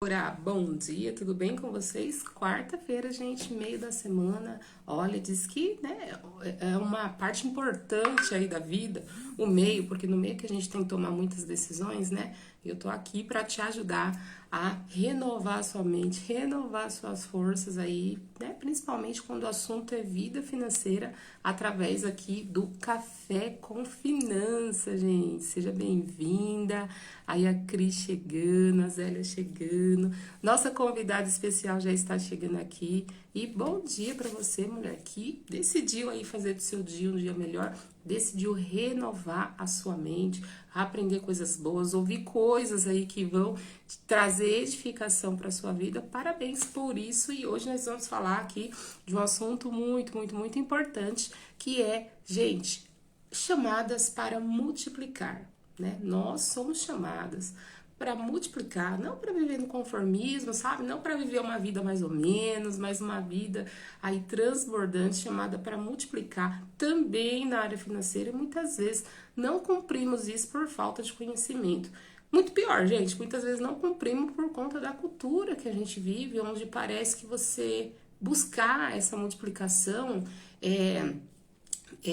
Bom dia, tudo bem com vocês? Quarta-feira, gente, meio da semana. Olha, diz que, né, é uma parte importante aí da vida, o meio, porque no meio que a gente tem que tomar muitas decisões, né? Eu tô aqui para te ajudar a renovar a sua mente, renovar suas forças aí, né? Principalmente quando o assunto é vida financeira, através aqui do Café com Finanças, gente. Seja bem-vinda. Aí a Cris chegando, a Zélia chegando. Nossa convidada especial já está chegando aqui. E bom dia para você, mulher, que decidiu aí fazer do seu dia um dia melhor, decidiu renovar a sua mente, aprender coisas boas, ouvir coisas aí que vão te trazer edificação para sua vida. Parabéns por isso. E hoje nós vamos falar aqui de um assunto muito importante, que é, gente, chamadas para multiplicar, né? Nós somos chamadas para multiplicar, não para viver no conformismo, sabe? Não para viver uma vida mais ou menos, mas uma vida aí transbordante, chamada para multiplicar também na área financeira. E muitas vezes não cumprimos isso por falta de conhecimento. Muito pior, gente, muitas vezes não cumprimos por conta da cultura que a gente vive, onde parece que você buscar essa multiplicação é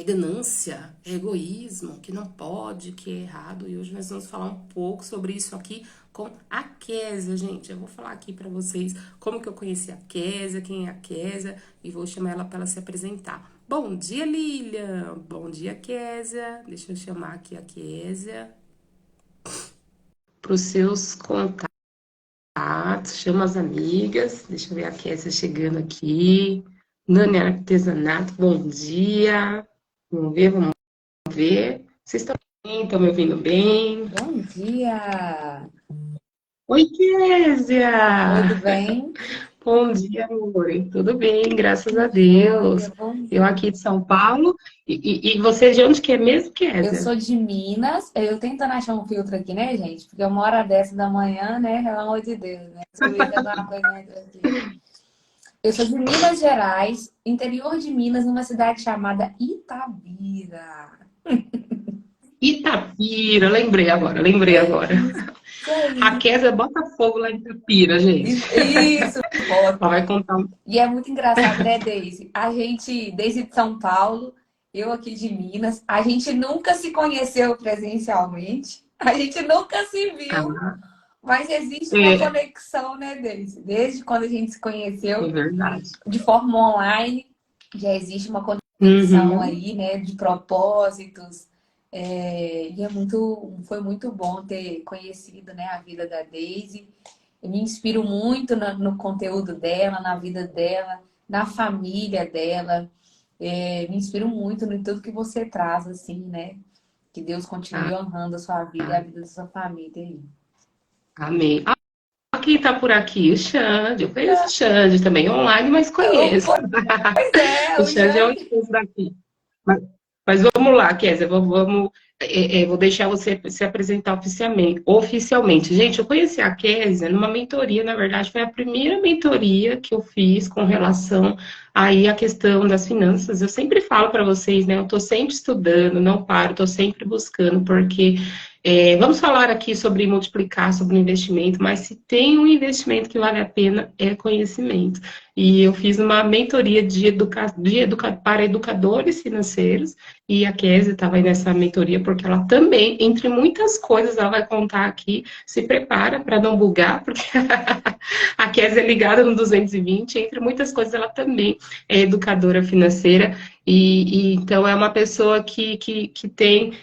ganância, é egoísmo, que não pode, que é errado. E hoje nós vamos falar um pouco sobre isso aqui com a Késia, gente. Eu vou falar aqui para vocês como que eu conheci a Késia, quem é a Késia, e vou chamar ela para ela se apresentar. Bom dia, Lilian. Bom dia, Késia. Deixa eu chamar aqui a Késia para os seus contatos. Chama as amigas. Deixa eu ver a Késia chegando aqui. Nani Artesanato, bom dia. Vamos ver. Vocês estão bem? Estão me ouvindo bem? Bom dia! Oi, Tudo Késia! bem? Bom dia, amor. Tudo bem, graças a Joia, Deus. bom Eu dia. aqui de São Paulo. E você de onde que é mesmo, Eu Késia? sou de Minas, eu tentando achar um filtro aqui, né, gente? Porque uma hora dessa da manhã, né, pelo amor de Deus, né? Deixa eu ver se alguma coisa entra aqui. Eu sou de Minas Gerais, interior de Minas, numa cidade chamada Itabira. Itapira, lembrei agora. Isso A aí. Késia bota fogo lá em Itapira, gente. Isso, Ela bota. vai contar. E é muito engraçado, né, Deise? A gente, desde São Paulo, eu aqui de Minas, a gente nunca se conheceu presencialmente, a gente nunca se viu, Ah, mas existe uma é, conexão, né, Deise? Desde quando a gente se é conheceu verdade. de forma online, já existe uma conexão Uhum. aí, né, de propósitos. E foi muito bom ter conhecido, né, a vida da Deise. Eu me inspiro muito no conteúdo dela, na vida dela, na família dela. Me inspiro muito em tudo que você traz, assim, né? Que Deus continue Ah, honrando a sua vida e a vida da sua família aí. amém. Quem tá por aqui? O Xande. Eu conheço o Xande também, online, mas conheço. Pois é, O o Xande é um Xande. esposo daqui. Mas, mas vamos lá, Kézia, vou deixar você se apresentar oficialmente. Gente, eu conheci a Kézia numa mentoria, na verdade, foi a primeira mentoria que eu fiz com relação aí à questão das finanças. Eu sempre falo para vocês, né? Eu estou sempre estudando, não paro, estou sempre buscando, porque vamos falar aqui sobre multiplicar, sobre investimento, mas se tem um investimento que vale a pena, é conhecimento. E eu fiz uma mentoria para educadores financeiros, e a Kézia estava aí nessa mentoria, porque ela também, entre muitas coisas, ela vai contar aqui, se prepara para não bugar, porque a Kézia é ligada no 220, entre muitas coisas, ela também é educadora financeira, e então é uma pessoa que tem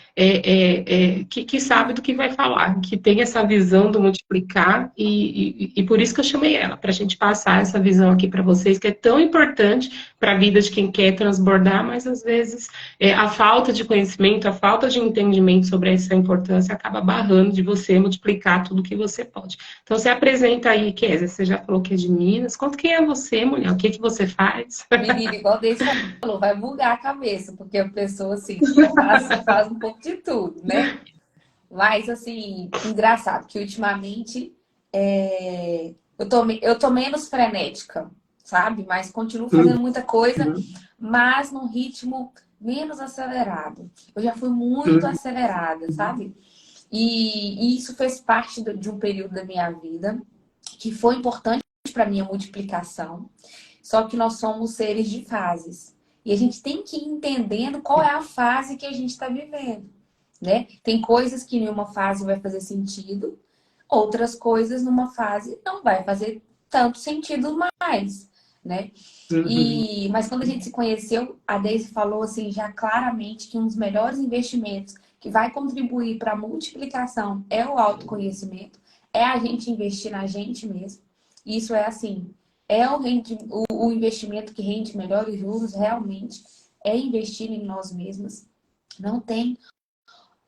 que sabe do que vai falar, que tem essa visão do multiplicar, e por isso que eu chamei ela, para a gente passar essa visão aqui para vocês, que é tão importante para a vida de quem quer transbordar, mas às vezes a falta de conhecimento, a falta de entendimento sobre essa importância acaba barrando de você multiplicar tudo que você pode. Então, você apresenta aí, Kézia, você já falou que é de Minas, conta quem é você, mulher, o que que você faz? Menina, igual o Deise falou, vai bugar a cabeça, porque a pessoa, assim, faz um pouco de tudo, né? Mas, assim, engraçado que ultimamente eu tô menos frenética, sabe? Mas continuo fazendo muita coisa, Uhum, mas num ritmo menos acelerado. Eu já fui muito uhum, acelerada, sabe? E isso fez parte de um período da minha vida. que foi importante para mim a multiplicação. Só que nós somos seres de fases. E a gente tem que ir entendendo qual é a fase que a gente está vivendo, né? Tem coisas que em uma fase vai fazer sentido, outras coisas numa fase não vai fazer tanto sentido mais, né? Uhum. Mas quando a gente se conheceu, a Deise falou assim já claramente que um dos melhores investimentos que vai contribuir para a multiplicação é o autoconhecimento, é a gente investir na gente mesmo. Isso é assim, é o investimento que rende melhores juros realmente, é investir em nós mesmos. Não tem,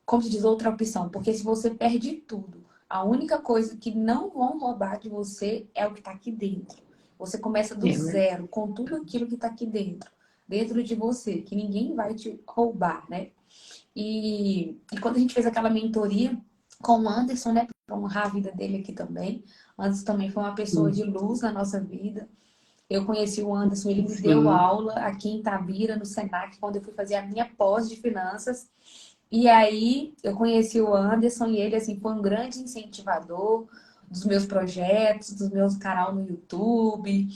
como se diz, outra opção, porque se você perde tudo, a única coisa que não vão roubar de você é o que está aqui dentro. Você começa do É verdade. zero com tudo aquilo que está aqui dentro, dentro de você, que ninguém vai te roubar, né? E quando a gente fez aquela mentoria com o Anderson, né, para honrar a vida dele aqui também, o Anderson também foi uma pessoa de luz na nossa vida. Eu conheci o Anderson, ele me deu Sim. aula aqui em Itabira, no Senac, quando eu fui fazer a minha pós de finanças. E aí eu conheci o Anderson e ele assim foi um grande incentivador dos meus projetos, dos meus canal no YouTube.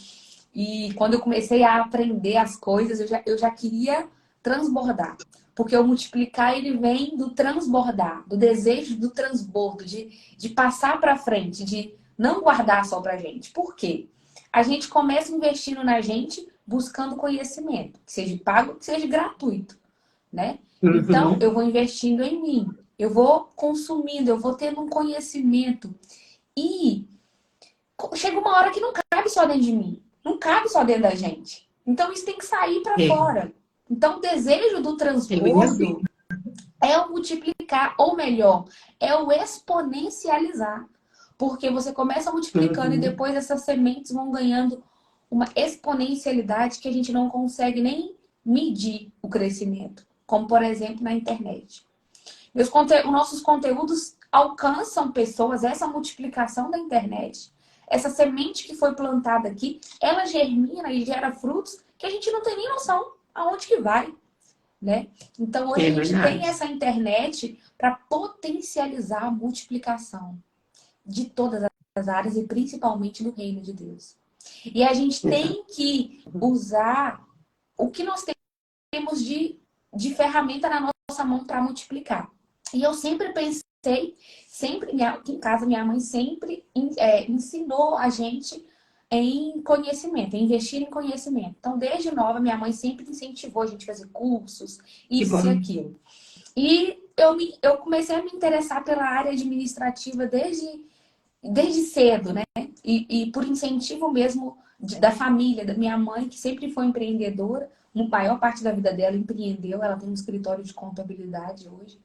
E quando eu comecei a aprender as coisas, eu já queria transbordar. Porque o multiplicar, ele vem do transbordar, do desejo do transbordo, de passar para frente, de não guardar só para gente. Por quê? A gente começa investindo na gente, buscando conhecimento, que seja pago, que seja gratuito, né? Então, Uhum. eu vou investindo em mim, eu vou consumindo, eu vou tendo um conhecimento. E chega uma hora que não cabe só dentro de mim, não cabe só dentro da gente. Então, isso tem que sair para É, fora. Então, o desejo do é bem assim. transbordo é o multiplicar, ou melhor, é o exponencializar. Porque você começa multiplicando e Uhum. depois essas sementes vão ganhando uma exponencialidade que a gente não consegue nem medir o crescimento. Como, por exemplo, na internet. Os nossos conteúdos alcançam pessoas, essa multiplicação da internet, essa semente que foi plantada aqui, ela germina e gera frutos que a gente não tem nem noção aonde que vai, né? Então hoje É a gente tem verdade. essa internet para potencializar a multiplicação de todas as áreas e principalmente do reino de Deus. E a gente Exato. tem que usar o que nós temos de ferramenta na nossa mão para multiplicar. E eu sempre pensei, aqui em casa, minha mãe sempre ensinou a gente em conhecimento, em investir em conhecimento. Então, desde nova, minha mãe sempre incentivou a gente a fazer cursos, Que isso e bom. aquilo. E eu comecei a me interessar pela área administrativa desde cedo, né? E por incentivo mesmo da família, da minha mãe, que sempre foi empreendedora, a maior parte da vida dela empreendeu, ela tem um escritório de contabilidade hoje.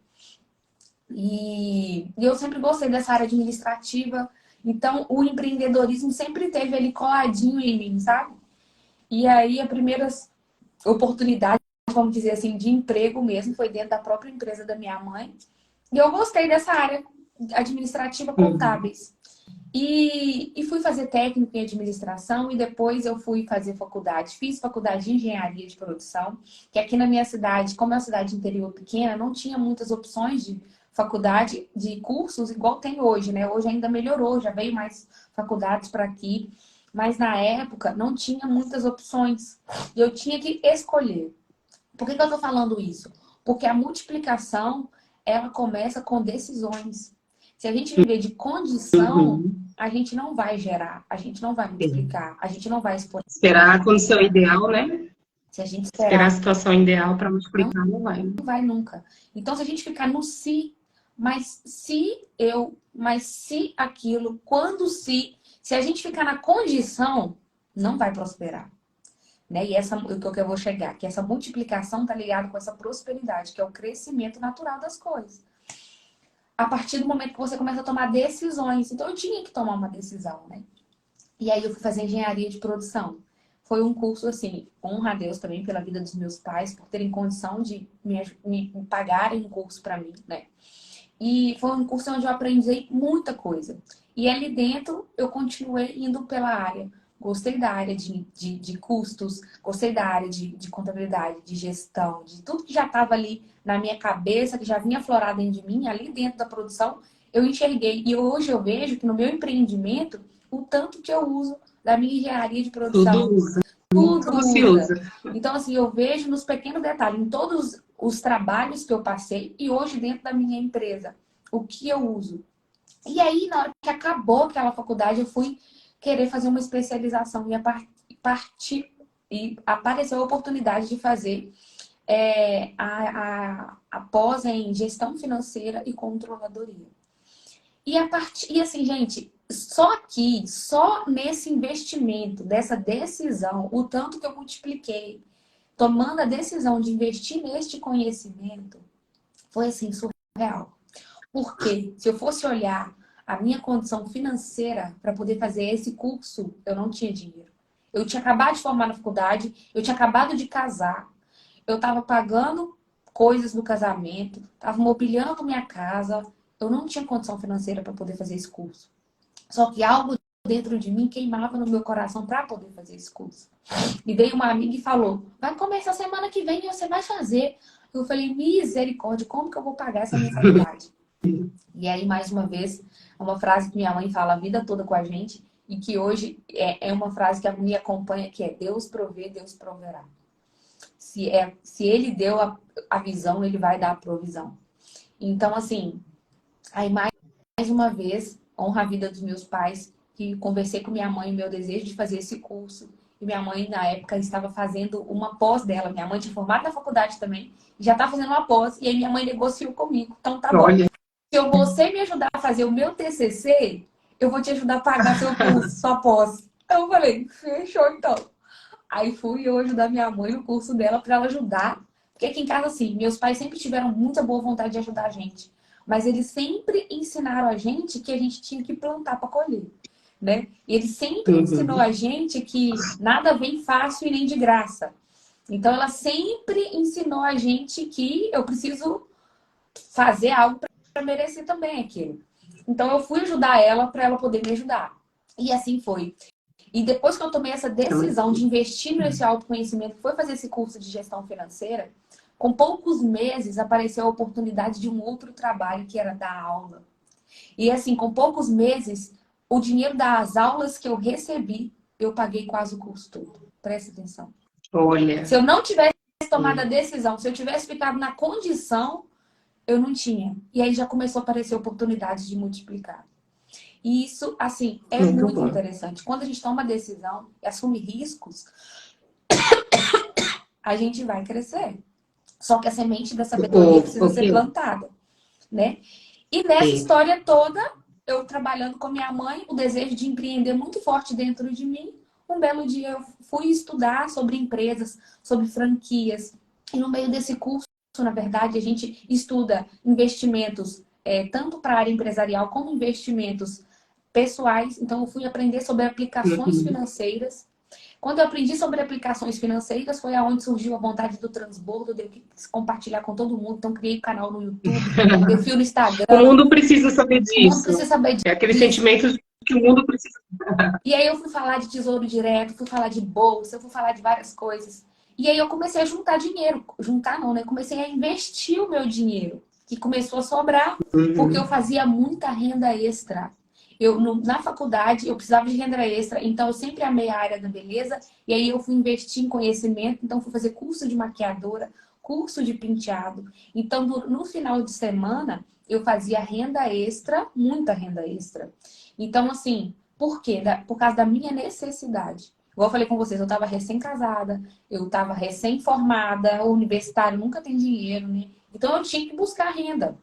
E eu sempre gostei dessa área administrativa, então o empreendedorismo sempre teve ali coladinho em mim, sabe? E aí a primeira oportunidade, vamos dizer assim, de emprego mesmo, foi dentro da própria empresa da minha mãe. E eu gostei dessa área administrativa Uhum. contábeis. E fui fazer técnico em administração e depois eu fui fazer faculdade. Fiz faculdade de engenharia de produção, que aqui na minha cidade, como é uma cidade interior pequena, não tinha muitas opções de faculdade, de cursos igual tem hoje, né? Hoje ainda melhorou, já veio mais faculdades para aqui. Mas na época não tinha muitas opções. E eu tinha que escolher. Por que eu estou falando isso? Porque a multiplicação, ela começa com decisões. Se a gente viver de condição, Uhum. a gente não vai gerar, a gente não vai É. multiplicar, a gente não vai exponenciar. Esperar a condição ideal, né? Se a gente Esperar a esperar, situação ideal para não multiplicar, não vai. vai nunca. Então, se a gente ficar no se, mas se aquilo, quando se a gente ficar na condição, não vai prosperar. Né? E o que eu vou chegar, que essa multiplicação está ligada com essa prosperidade, que é o crescimento natural das coisas. A partir do momento que você começa a tomar decisões. Então eu tinha que tomar uma decisão, né? E aí eu fui fazer engenharia de produção. Foi um curso assim, honra a Deus também pela vida dos meus pais, por terem condição de me pagarem um curso para mim, né? E foi um curso onde eu aprendi muita coisa. E ali dentro eu continuei indo pela área. Gostei da área de custos, gostei da área de contabilidade, de gestão, de tudo que já estava ali na minha cabeça, que já vinha aflorado dentro de mim, ali dentro da produção, eu enxerguei. E hoje eu vejo que no meu empreendimento, o tanto que eu uso da minha engenharia de Tudo produção. usa. Tudo Tudo se usa. usa. Então, assim, eu vejo nos pequenos detalhes, em todos os trabalhos que eu passei e hoje dentro da minha empresa, o que eu uso. E aí, na hora que acabou aquela faculdade, eu fui querer fazer uma especialização e partir e apareceu a oportunidade de fazer a pós em gestão financeira e controladoria. E assim, gente, só aqui, só nesse investimento, dessa decisão, o tanto que eu multipliquei, tomando a decisão de investir neste conhecimento, foi assim, surreal. Porque se eu fosse olhar a minha condição financeira para poder fazer esse curso, eu não tinha dinheiro. Eu tinha acabado de formar na faculdade, eu tinha acabado de casar, eu estava pagando coisas do casamento, estava mobiliando minha casa, eu não tinha condição financeira para poder fazer esse curso. Só que algo dentro de mim queimava no meu coração para poder fazer esse curso. E veio uma amiga e falou: vai começar semana que vem e você vai fazer. Eu falei: misericórdia, como que eu vou pagar essa mensalidade? E aí, mais uma vez, é uma frase que minha mãe fala a vida toda com a gente e que hoje é uma frase que me acompanha, que é: Deus provê, Deus proverá. Se ele deu a visão, ele vai dar a provisão. Então, assim, aí mais uma vez, honra a vida dos meus pais, que conversei com minha mãe o meu desejo de fazer esse curso. E minha mãe, na época, estava fazendo uma pós dela. Minha mãe tinha formado na faculdade também, e já estava fazendo uma pós. E aí minha mãe negociou comigo. Então, tá bom. Olha, Se você me ajudar a fazer o meu TCC, eu vou te ajudar a pagar seu curso, sua pós. Eu falei: fechou então. Aí fui eu ajudar minha mãe no curso dela para ela ajudar. Porque aqui em casa, assim, meus pais sempre tiveram muita boa vontade de ajudar a gente. Mas eles sempre ensinaram a gente que a gente tinha que plantar para colher, né? E ele sempre ensinou uhum. a gente que nada vem fácil e nem de graça. Então ela sempre ensinou a gente que eu preciso fazer algo para merecer também aquilo. Então eu fui ajudar ela para ela poder me ajudar. E assim foi. E depois que eu tomei essa decisão de investir nesse autoconhecimento, que foi fazer esse curso de gestão financeira, com poucos meses apareceu a oportunidade de um outro trabalho que era dar aula. E assim, com poucos meses, o dinheiro das aulas que eu recebi, eu paguei quase o curso todo. Presta atenção. Se Olha, eu não tivesse tomado a é decisão, se eu tivesse ficado na condição, eu não tinha. E aí já começou a aparecer oportunidades de multiplicar. E isso, assim, é muito muito bom. interessante. Quando a gente toma decisão e assume riscos, a gente vai crescer. Só que a semente da sabedoria precisa O ser que plantada, né? E nessa é, história toda, eu trabalhando com minha mãe, o desejo de empreender muito forte dentro de mim. Um belo dia eu fui estudar sobre empresas, sobre franquias. E no meio desse curso, na verdade, a gente estuda investimentos, tanto para a área empresarial como investimentos pessoais. Então, eu fui aprender sobre aplicações uhum. financeiras. Quando eu aprendi sobre aplicações financeiras, foi aonde surgiu a vontade do transbordo, de eu compartilhar com todo mundo. Então, criei canal no YouTube, perfil no O Instagram. mundo precisa saber O mundo disso. precisa saber É aquele disso. sentimento de que o mundo precisa. E aí eu fui falar de tesouro direto, fui falar de bolsa, fui falar de várias coisas. E aí eu comecei a juntar dinheiro. Juntar não, né? Comecei a investir o meu dinheiro, que começou a sobrar, porque eu Uhum. fazia muita renda extra. Na faculdade, eu precisava de renda extra, então eu sempre amei a área da beleza. E aí eu fui investir em conhecimento, então fui fazer curso de maquiadora, curso de penteado. Então, no final de semana, eu fazia renda extra, muita renda extra. Então, assim, por quê? Por causa da minha necessidade. Igual eu falei com vocês, eu estava recém-casada, eu estava recém-formada, o universitário nunca tem dinheiro, né? Então eu tinha que buscar renda.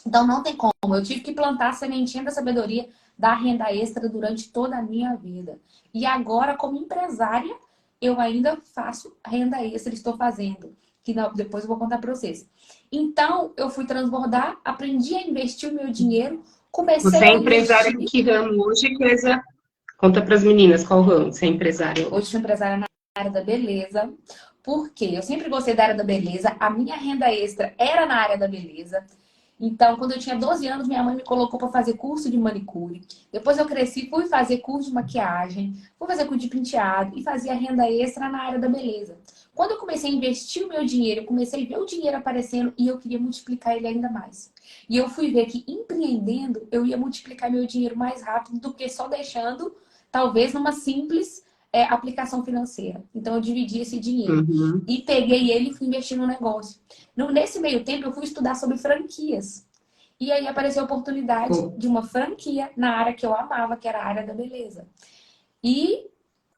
Então não tem como, eu tive que plantar a sementinha da sabedoria da renda extra durante toda a minha vida. E agora, como empresária, eu ainda faço renda extra, estou fazendo, que depois eu vou contar para vocês. Então, eu fui transbordar, aprendi a investir o meu dinheiro, Você comecei é a empresária em investir. que ramo hoje, Kézia? Conta para as meninas qual ramo você é empresária Hoje hoje. sou empresária na área da beleza, porque eu sempre gostei da área da beleza, a minha renda extra era na área da beleza. Então, quando eu tinha 12 anos, minha mãe me colocou para fazer curso de manicure. Depois eu cresci, fui fazer curso de maquiagem, fui fazer curso de penteado e fazia renda extra na área da beleza. Quando eu comecei a investir o meu dinheiro, eu comecei a ver o dinheiro aparecendo e eu queria multiplicar ele ainda mais. E eu fui ver que empreendendo, eu ia multiplicar meu dinheiro mais rápido do que só deixando, talvez, numa simples aplicação financeira. Então, eu dividi esse dinheiro Uhum. e peguei ele e fui investir no negócio. Nesse meio tempo, eu fui estudar sobre franquias. E aí apareceu a oportunidade Ô, de uma franquia na área que eu amava, que era a área da beleza. E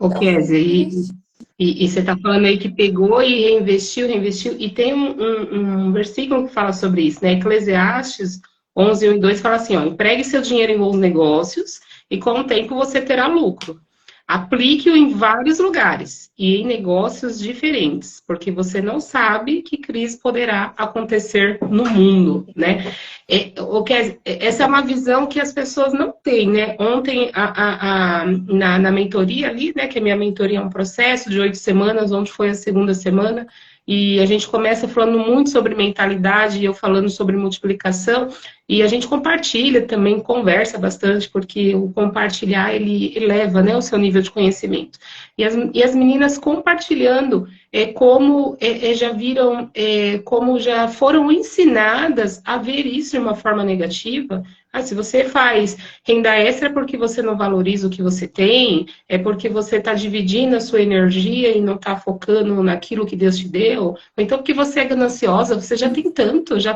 ô eu fui Kézia, investir. e você está falando aí que pegou e reinvestiu, reinvestiu, e tem um versículo que fala sobre isso, né? Eclesiastes 11, 1 e 2 fala assim, ó, empregue seu dinheiro em bons negócios e com o tempo você terá lucro. Aplique-o em vários lugares e em negócios diferentes, porque você não sabe que crise poderá acontecer no mundo, né? Essa é uma visão que as pessoas não têm, né? Ontem, na mentoria ali, né? Que a minha mentoria é um processo de 8 semanas, onde foi a segunda semana, e a gente começa falando muito sobre mentalidade, e eu falando sobre multiplicação, e a gente compartilha também, conversa bastante, porque o compartilhar, ele eleva, né, o seu nível de conhecimento. E as meninas compartilhando como já viram, como já foram ensinadas a ver isso de uma forma negativa. Ah, se você faz renda extra é porque você não valoriza o que você tem, é porque você está dividindo a sua energia e não está focando naquilo que Deus te deu, ou então porque você é gananciosa, você já tem tanto, já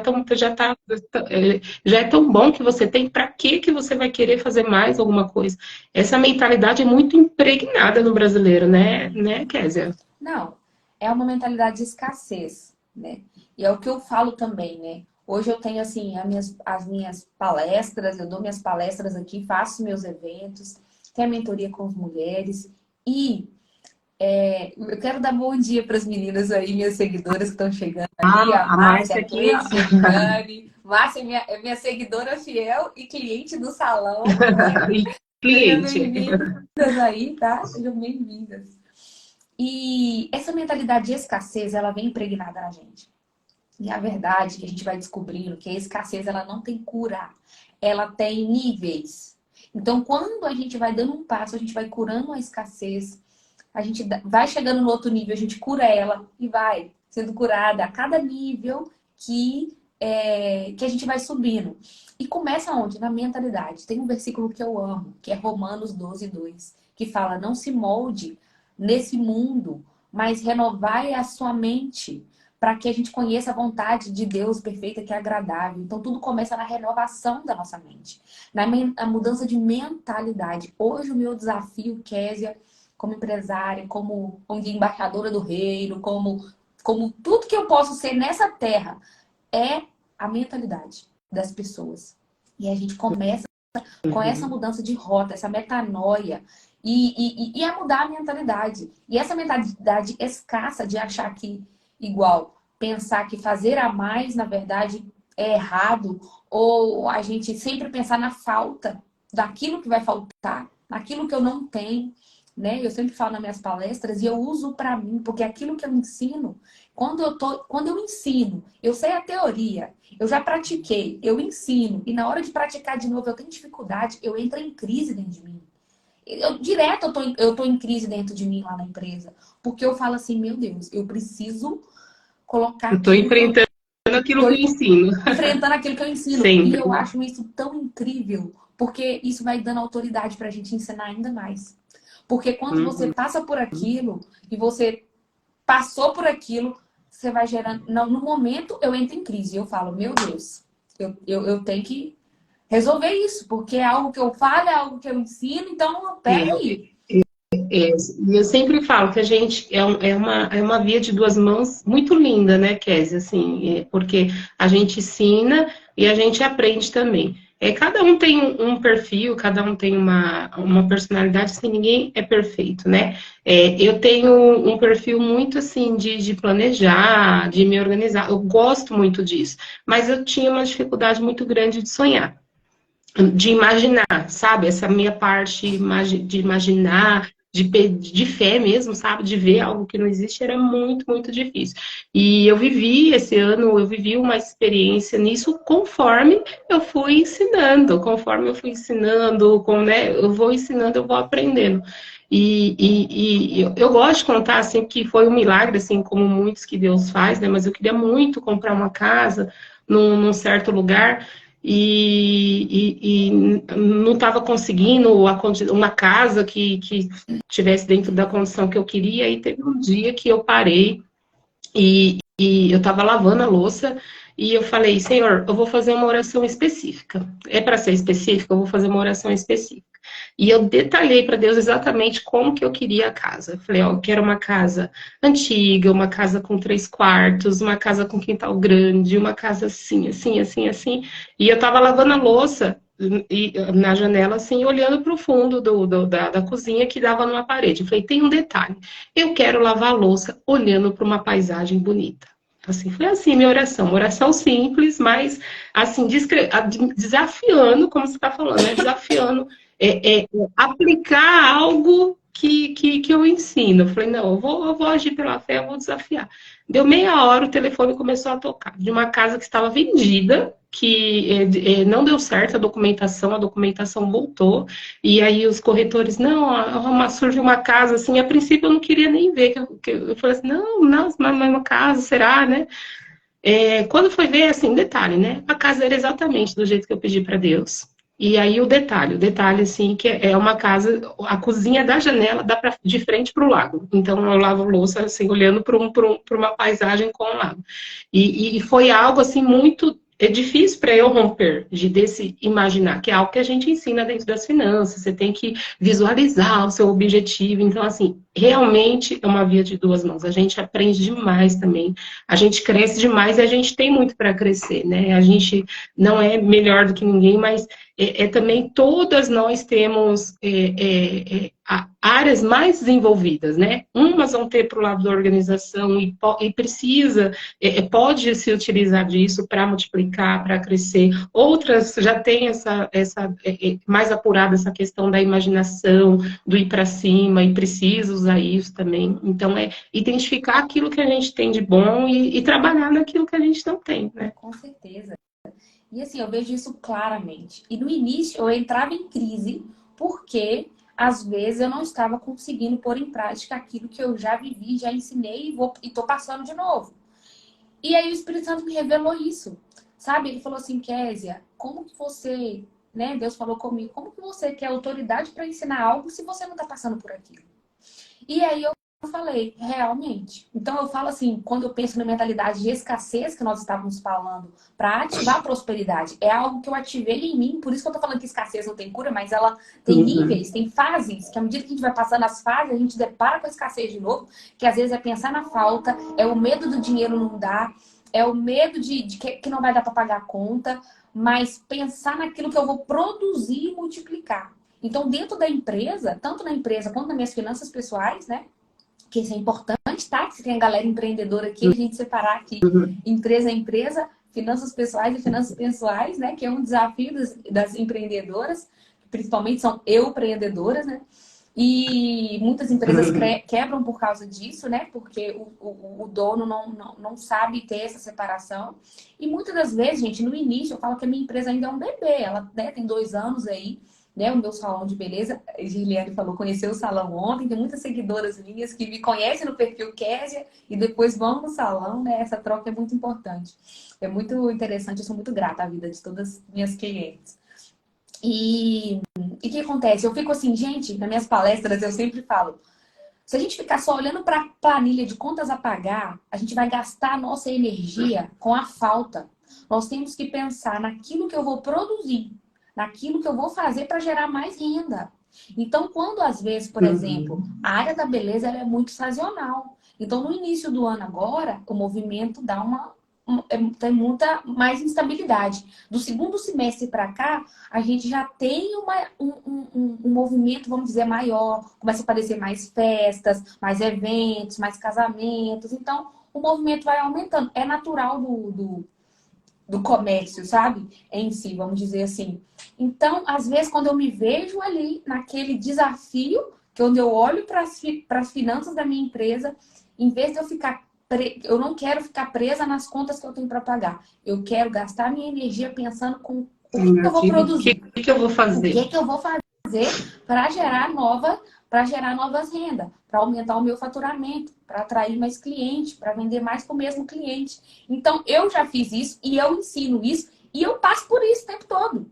é tão bom que você tem, para que você vai querer fazer mais alguma coisa? Essa mentalidade é muito impregnada no brasileiro, né, Kézia? Não, é uma mentalidade de escassez, né? E é o que eu falo também, né? Hoje eu tenho, assim, as minhas palestras, eu dou minhas palestras aqui, faço meus eventos, tenho a mentoria com as mulheres e eu quero dar bom dia para as meninas aí, minhas seguidoras que estão chegando ali, a A Márcia, Márcia a aqui, ó. Cleice, a Eliane. Márcia é minha seguidora fiel e cliente do salão, né? E Sejam cliente. bem-vindas aí, tá? Sejam bem-vindas. E essa mentalidade de escassez, ela vem impregnada na gente. E a verdade é que a gente vai descobrindo que a escassez, ela não tem cura. Ela tem níveis. Então, quando a gente vai dando um passo, a gente vai curando a escassez, a gente vai chegando no outro nível, a gente cura ela e vai sendo curada a cada nível que a gente vai subindo. E começa onde? Na mentalidade. Tem um versículo que eu amo, que é Romanos 12:2, que fala: não se molde nesse mundo, mas renovai a sua mente para que a gente conheça a vontade de Deus perfeita que é agradável. Então tudo começa na renovação da nossa mente, na mudança de mentalidade. Hoje o meu desafio, Késia, como empresária, como embaixadora do reino, como tudo que eu posso ser nessa terra, é a mentalidade das pessoas. E a gente começa com essa mudança de rota, essa metanoia, e a mudar a mentalidade. E essa mentalidade escassa de achar que, igual, pensar que fazer a mais, na verdade, é errado, ou a gente sempre pensar na falta daquilo que vai faltar, naquilo que eu não tenho, né? Eu sempre falo nas minhas palestras e eu uso para mim, porque aquilo que eu ensino, quando eu ensino, eu sei a teoria, eu já pratiquei, eu ensino, e na hora de praticar de novo eu tenho dificuldade, eu entro em crise dentro de mim. Direto eu tô em crise dentro de mim lá na empresa, porque eu falo assim, meu Deus, eu preciso colocar Eu estou aquilo que eu enfrentando aquilo tô que eu ensino, enfrentando aquilo que eu ensino. E sempre. eu acho isso tão incrível, porque isso vai dando autoridade pra gente ensinar ainda mais. Porque quando você Uhum. passa por aquilo e você passou por aquilo, você vai gerando. Não, no momento eu entro em crise. Eu falo, meu Deus, eu tenho que resolver isso, porque é algo que eu falo, é algo que eu ensino, então, É, peraí. É, e eu sempre falo que a gente é uma via de duas mãos muito linda, né, Kézia? Assim, porque a gente ensina e a gente aprende também. Cada um tem um perfil, cada um tem uma personalidade, assim, ninguém é perfeito, né? Eu tenho um perfil muito, assim, de planejar, de me organizar, eu gosto muito disso, mas eu tinha uma dificuldade muito grande de sonhar, de imaginar, sabe? Essa minha parte de imaginar. de fé mesmo, sabe? De ver algo que não existe, era muito, muito difícil. E eu vivi esse ano, eu vivi uma experiência nisso conforme eu fui ensinando, né, eu vou ensinando, eu vou aprendendo. E eu gosto de contar assim que foi um milagre, assim, como muitos que Deus faz, né? Mas eu queria muito comprar uma casa num certo lugar e não estava conseguindo uma casa que tivesse dentro da condição que eu queria. E teve um dia que eu parei e eu estava lavando a louça e eu falei, Senhor, eu vou fazer uma oração específica. É para ser específica, eu vou fazer uma oração específica. E eu detalhei para Deus exatamente como que eu queria a casa. Eu falei, ó, eu quero uma casa antiga, uma casa com 3 quartos, uma casa com quintal grande, uma casa assim, assim, assim, assim. E eu estava lavando a louça na janela, assim, olhando para o fundo da cozinha que dava numa parede. Eu falei, tem um detalhe, eu quero lavar a louça olhando para uma paisagem bonita. Assim, foi assim minha oração, uma oração simples, mas assim, desafiando, como você está falando, né? Desafiando aplicar algo que eu ensino. Eu falei, não, eu vou agir pela fé, eu vou desafiar. Deu meia hora, o telefone começou a tocar, de uma casa que estava vendida, que não deu certo a documentação voltou, e aí os corretores, não, surgiu uma casa assim, a princípio eu não queria nem ver, eu falei assim, não, mas uma casa, será, né? Quando foi ver, assim, detalhe, né? A casa era exatamente do jeito que eu pedi para Deus. E aí o detalhe, assim, que é uma casa, a cozinha da janela dá de frente para o lago. Então eu lavo louça, assim, olhando para uma paisagem com o lago. E foi algo, assim, muito difícil para eu romper desse imaginar, que é algo que a gente ensina dentro das finanças. Você tem que visualizar o seu objetivo. Então, assim, realmente é uma via de duas mãos. A gente aprende demais também, a gente cresce demais e a gente tem muito para crescer, né? A gente não é melhor do que ninguém, mas também todas nós temos áreas mais desenvolvidas, né? Umas vão ter para o lado da organização e precisa, pode se utilizar disso para multiplicar, para crescer. Outras já têm mais apurada essa questão da imaginação, do ir para cima e precisa usar isso também. Então, identificar aquilo que a gente tem de bom e trabalhar naquilo que a gente não tem, né? Com certeza. E assim, eu vejo isso claramente. E no início eu entrava em crise porque às vezes eu não estava conseguindo pôr em prática aquilo que eu já vivi, já ensinei e tô passando de novo. E aí o Espírito Santo me revelou isso. Sabe? Ele falou assim, Késia, como que você, né? Deus falou comigo, como que você quer autoridade para ensinar algo se você não está passando por aquilo? E aí eu falei, realmente. Então eu falo assim, quando eu penso na mentalidade de escassez que nós estávamos falando, para ativar a prosperidade, é algo que eu ativei em mim, por isso que eu tô falando que escassez não tem cura, mas ela tem níveis, tem fases, que à medida que a gente vai passando as fases, a gente depara com a escassez de novo, que às vezes é pensar na falta, é o medo do dinheiro não dar, é o medo de que não vai dar para pagar a conta, mas pensar naquilo que eu vou produzir e multiplicar. Então, dentro da empresa, tanto na empresa quanto nas minhas finanças pessoais, né? Que isso é importante, tá? Que se tem a galera empreendedora aqui, a gente separar aqui empresa a empresa, finanças pessoais e finanças pessoais, né? Que é um desafio das empreendedoras, principalmente são empreendedoras, né? E muitas empresas quebram por causa disso, né? Porque o dono não sabe ter essa separação. E muitas das vezes, gente, no início, eu falo que a minha empresa ainda é um bebê. Ela, né, tem 2 anos aí, né? O meu salão de beleza. A Giliane falou, conheceu o salão ontem. Tem muitas seguidoras minhas que me conhecem no perfil Késia e depois vão no salão, né? Essa troca é muito importante. É muito interessante, eu sou muito grata à vida de todas as minhas clientes. E o que acontece? Eu fico assim, gente, nas minhas palestras eu sempre falo, se a gente ficar só olhando para a planilha de contas a pagar, a gente vai gastar a nossa energia com a falta. Nós temos que pensar naquilo que eu vou produzir, naquilo que eu vou fazer para gerar mais renda. Então, quando às vezes, por exemplo, a área da beleza ela é muito sazonal. Então, no início do ano agora, o movimento dá tem muita mais instabilidade. Do segundo semestre para cá, a gente já tem um movimento, vamos dizer, maior. Começa a aparecer mais festas, mais eventos, mais casamentos. Então, o movimento vai aumentando. É natural do comércio, sabe? Em si, vamos dizer assim. Então, às vezes, quando eu me vejo ali naquele desafio, quando eu olho para as finanças da minha empresa, em vez de eu ficar eu não quero ficar presa nas contas que eu tenho para pagar. Eu quero gastar minha energia pensando com o que eu vou produzir, que eu vou o fazer? que eu vou fazer para gerar novas rendas, para aumentar o meu faturamento, para atrair mais cliente, para vender mais para o mesmo cliente. Então, eu já fiz isso e eu ensino isso e eu passo por isso o tempo todo.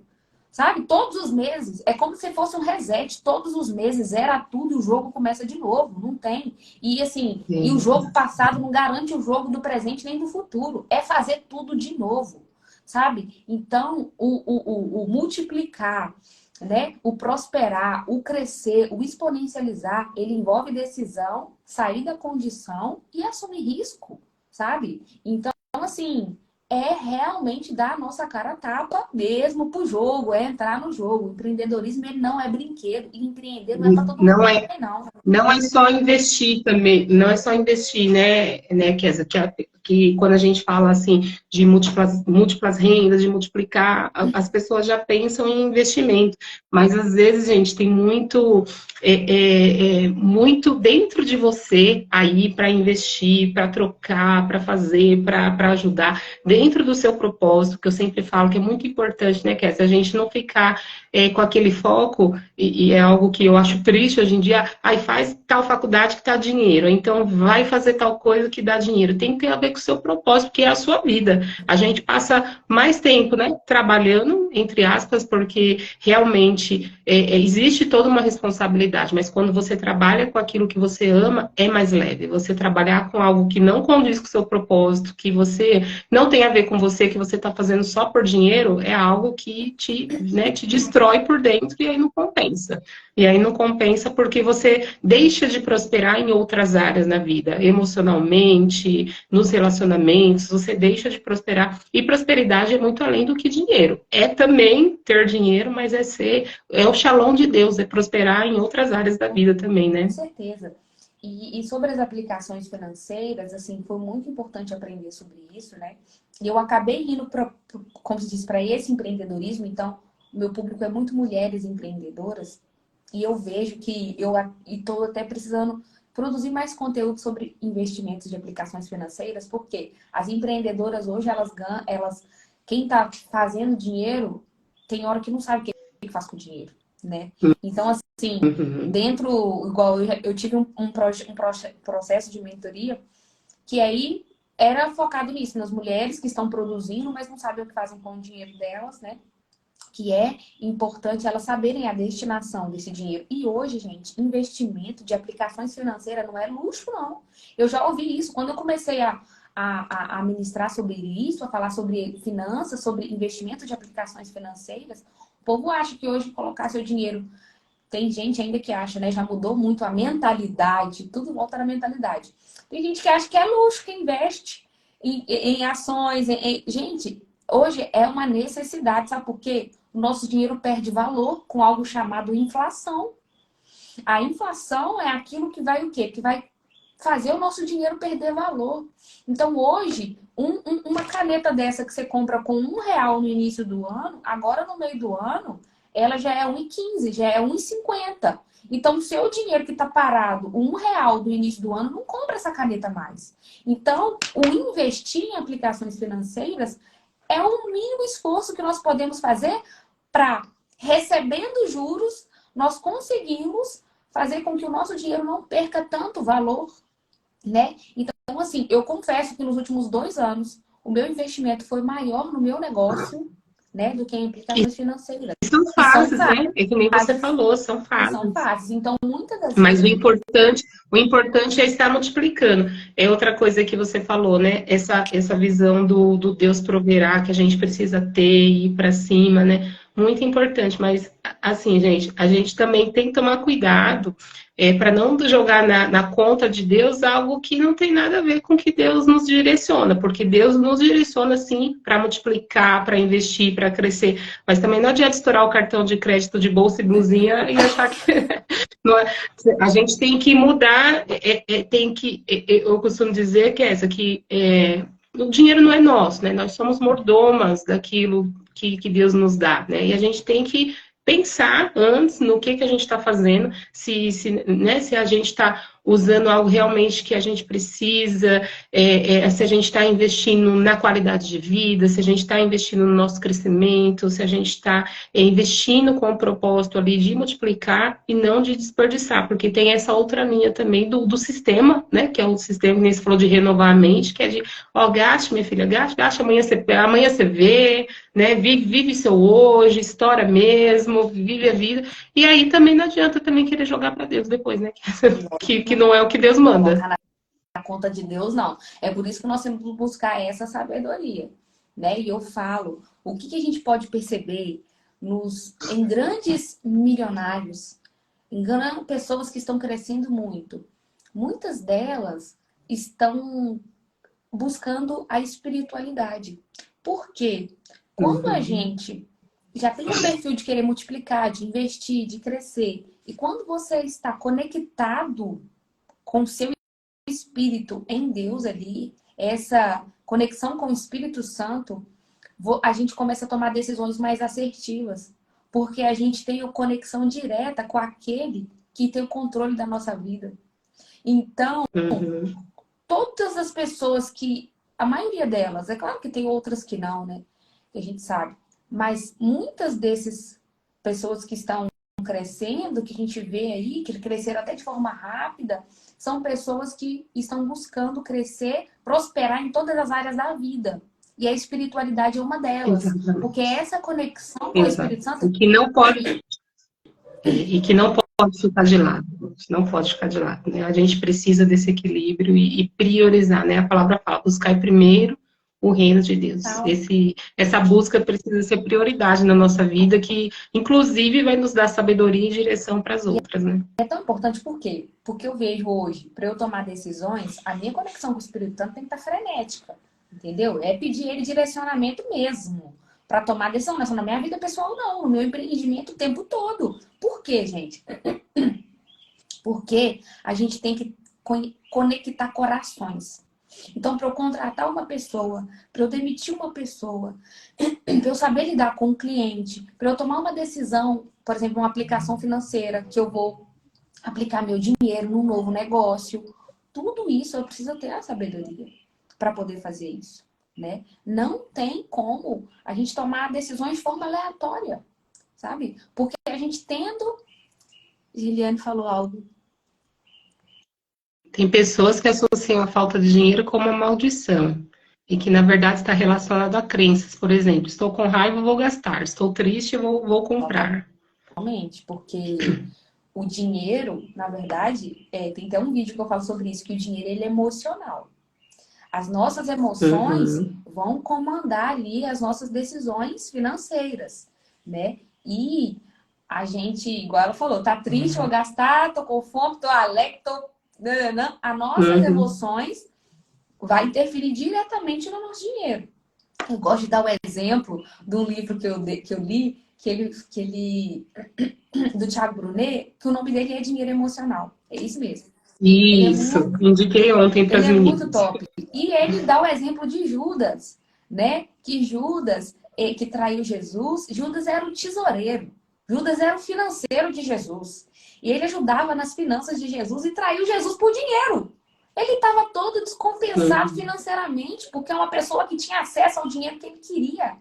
Sabe? Todos os meses. É como se fosse um reset. Todos os meses zera tudo e o jogo começa de novo. Não tem. E assim, e o Sim. jogo passado não garante o jogo do presente nem do futuro. É fazer tudo de novo. Sabe? Então, o multiplicar, né? O prosperar, o crescer, o exponencializar, ele envolve decisão, sair da condição e assumir risco, sabe? Então, assim, é realmente dar a nossa cara a tapa mesmo pro jogo, é entrar no jogo. O empreendedorismo ele não é brinquedo e empreender não é para todo mundo, Não é não. Não é só investir também, não é só investir, né, Kézia, que quando a gente fala assim de múltiplas rendas, de multiplicar, as pessoas já pensam em investimento, mas às vezes, gente, tem muito dentro de você aí para investir, para trocar, para fazer, para ajudar, dentro do seu propósito, que eu sempre falo que é muito importante, né, Kézia, a gente não ficar com aquele foco, e é algo que eu acho triste hoje em dia, aí faz tal faculdade que dá dinheiro, então vai fazer tal coisa que dá dinheiro. Tem que ter a ver com o seu propósito, que é a sua vida. A gente passa mais tempo, né, trabalhando, entre aspas, porque realmente existe toda uma responsabilidade, mas quando você trabalha com aquilo que você ama, é mais leve. Você trabalhar com algo que não condiz com o seu propósito, que você não tem a ver com você, que você está fazendo só por dinheiro, é algo que te destrói por dentro e aí não compensa. E aí não compensa porque você deixa de prosperar em outras áreas na vida, emocionalmente, nos relacionamentos, você deixa de prosperar. E prosperidade é muito além do que dinheiro. É também ter dinheiro, mas é o shalom de Deus, é prosperar em outras áreas da vida também, Com né? certeza. E sobre as aplicações financeiras, assim, foi muito importante aprender sobre isso, né? E eu acabei indo para, como se diz, para esse empreendedorismo. Então, meu público é muito mulheres empreendedoras. E eu vejo que eu estou até precisando produzir mais conteúdo sobre investimentos de aplicações financeiras, porque as empreendedoras hoje, elas ganham, quem está fazendo dinheiro, tem hora que não sabe o que faz com o dinheiro, né? Então, assim, Uhum. dentro, igual eu tive processo de mentoria, que aí era focado nisso, nas mulheres que estão produzindo, mas não sabem o que fazem com o dinheiro delas, né? Que é importante elas saberem a destinação desse dinheiro. E hoje, gente, investimento de aplicações financeiras não é luxo, não. Eu já ouvi isso. Quando eu comecei a ministrar sobre isso, a falar sobre finanças, sobre investimento de aplicações financeiras, o povo acha que hoje colocar seu dinheiro. Tem gente ainda que acha, né? Já mudou muito a mentalidade, tudo volta na mentalidade. Tem gente que acha que é luxo, que investe em ações. Gente, hoje é uma necessidade, sabe por quê? O nosso dinheiro perde valor com algo chamado inflação. A inflação é aquilo que vai o quê? Que vai fazer o nosso dinheiro perder valor. Então, hoje, uma caneta dessa que você compra com R$ 1 no início do ano, agora no meio do ano, ela já é 1,15, já é 1,50. Então, o seu dinheiro que está parado, R$ 1 do início do ano, não compra essa caneta mais. Então, o investir em aplicações financeiras é o mínimo esforço que nós podemos fazer para, recebendo juros, nós conseguirmos fazer com que o nosso dinheiro não perca tanto valor, né? Então, assim, eu confesso que nos últimos 2 anos, o meu investimento foi maior no meu negócio, né, do que em E aplicações financeiras. são E são fases, né? É que nem você fases, falou, são e são fases. fases. Então, muitas das Mas vezes, o importante é estar multiplicando. É outra coisa que você falou, né? Essa visão do Deus proverá que a gente precisa ter e ir para cima, né? Muito importante. Mas, assim, gente, a gente também tem que tomar cuidado para não jogar na conta de Deus algo que não tem nada a ver com o que Deus nos direciona, porque Deus nos direciona, sim, para multiplicar, para investir, para crescer. Mas também não adianta estourar o cartão de crédito de bolsa e blusinha e achar que. Não é, a gente tem que mudar, eu costumo dizer que o dinheiro não é nosso, né? Nós somos mordomas daquilo que Deus nos dá, né? E a gente tem que pensar antes no que a gente está fazendo, né, se a gente está usando algo realmente que a gente precisa, se a gente está investindo na qualidade de vida, se a gente está investindo no nosso crescimento, se a gente está investindo com o propósito ali de multiplicar e não de desperdiçar, porque tem essa outra linha também do sistema, né, que é o sistema que você falou de renovar a mente, que é de, ó, gaste, minha filha, gaste, amanhã você vê, né? Vive seu hoje, estoura mesmo, vive a vida. E aí também não adianta também querer jogar para Deus depois, né? Que não é o que Deus manda. Colocar na conta de Deus, não. É por isso que nós temos que buscar essa sabedoria, né? E eu falo, o que a gente pode perceber em grandes milionários, pessoas que estão crescendo muito. Muitas delas estão buscando a espiritualidade. Por quê? Quando a Uhum. gente já tem o perfil de querer multiplicar, de investir, de crescer, e quando você está conectado com o seu espírito em Deus ali, essa conexão com o Espírito Santo, a gente começa a tomar decisões mais assertivas, porque a gente tem a conexão direta com aquele que tem o controle da nossa vida. Então, Uhum. todas as pessoas que, a maioria delas, é claro que tem outras que não, né? Que a gente sabe, mas muitas dessas pessoas que estão crescendo, que a gente vê aí, que cresceram até de forma rápida, são pessoas que estão buscando crescer, prosperar em todas as áreas da vida. E a espiritualidade é uma delas. Porque Exatamente. essa conexão com o Exato. Espírito Santo. E que não pode ficar de lado. Não pode ficar de lado, né? A gente precisa desse equilíbrio e priorizar, né? A palavra fala, buscar primeiro o reino de Deus. Essa busca precisa ser prioridade na nossa vida, que inclusive vai nos dar sabedoria e direção para as outras, né? É tão importante por quê? Porque eu vejo hoje, para eu tomar decisões, a minha conexão com o Espírito Santo tem que estar frenética. Entendeu? É pedir ele direcionamento mesmo. Para tomar decisão, não é só na minha vida pessoal, não. No meu empreendimento o tempo todo. Por quê, gente? Porque a gente tem que conectar corações. Então, para eu contratar uma pessoa, para eu demitir uma pessoa, para eu saber lidar com o cliente, para eu tomar uma decisão, por exemplo, uma aplicação financeira, que eu vou aplicar meu dinheiro num novo negócio, tudo isso eu preciso ter a sabedoria para poder fazer isso, né? Não tem como a gente tomar decisões de forma aleatória, sabe? Porque a gente tendo... Giliane falou algo. Tem pessoas que associam a falta de dinheiro como uma maldição. E que, na verdade, está relacionado a crenças. Por exemplo, estou com raiva, vou gastar. Estou triste, vou comprar. Totalmente, porque o dinheiro, na verdade, tem até um vídeo que eu falo sobre isso, que o dinheiro ele é emocional. As nossas emoções Uhum. vão comandar ali as nossas decisões financeiras, né? E a gente, igual ela falou, tá triste, vou gastar, tô com fome, tô alegre, tô... Nananã. As nossas Uhum. emoções vai interferir diretamente no nosso dinheiro. Eu gosto de dar o exemplo de um livro que eu li, do Thiago Brunet, que o nome dele é Dinheiro Emocional. É isso mesmo. Ele é Isso, muito, indiquei ontem para ele as é muito meninas. top. E ele dá o exemplo de Judas, né? Que Judas, que traiu Jesus, Judas era o tesoureiro. Judas era o financeiro de Jesus. E ele ajudava nas finanças de Jesus e traiu Jesus por dinheiro. Ele estava todo descompensado Uhum. financeiramente, porque é uma pessoa que tinha acesso ao dinheiro que ele queria.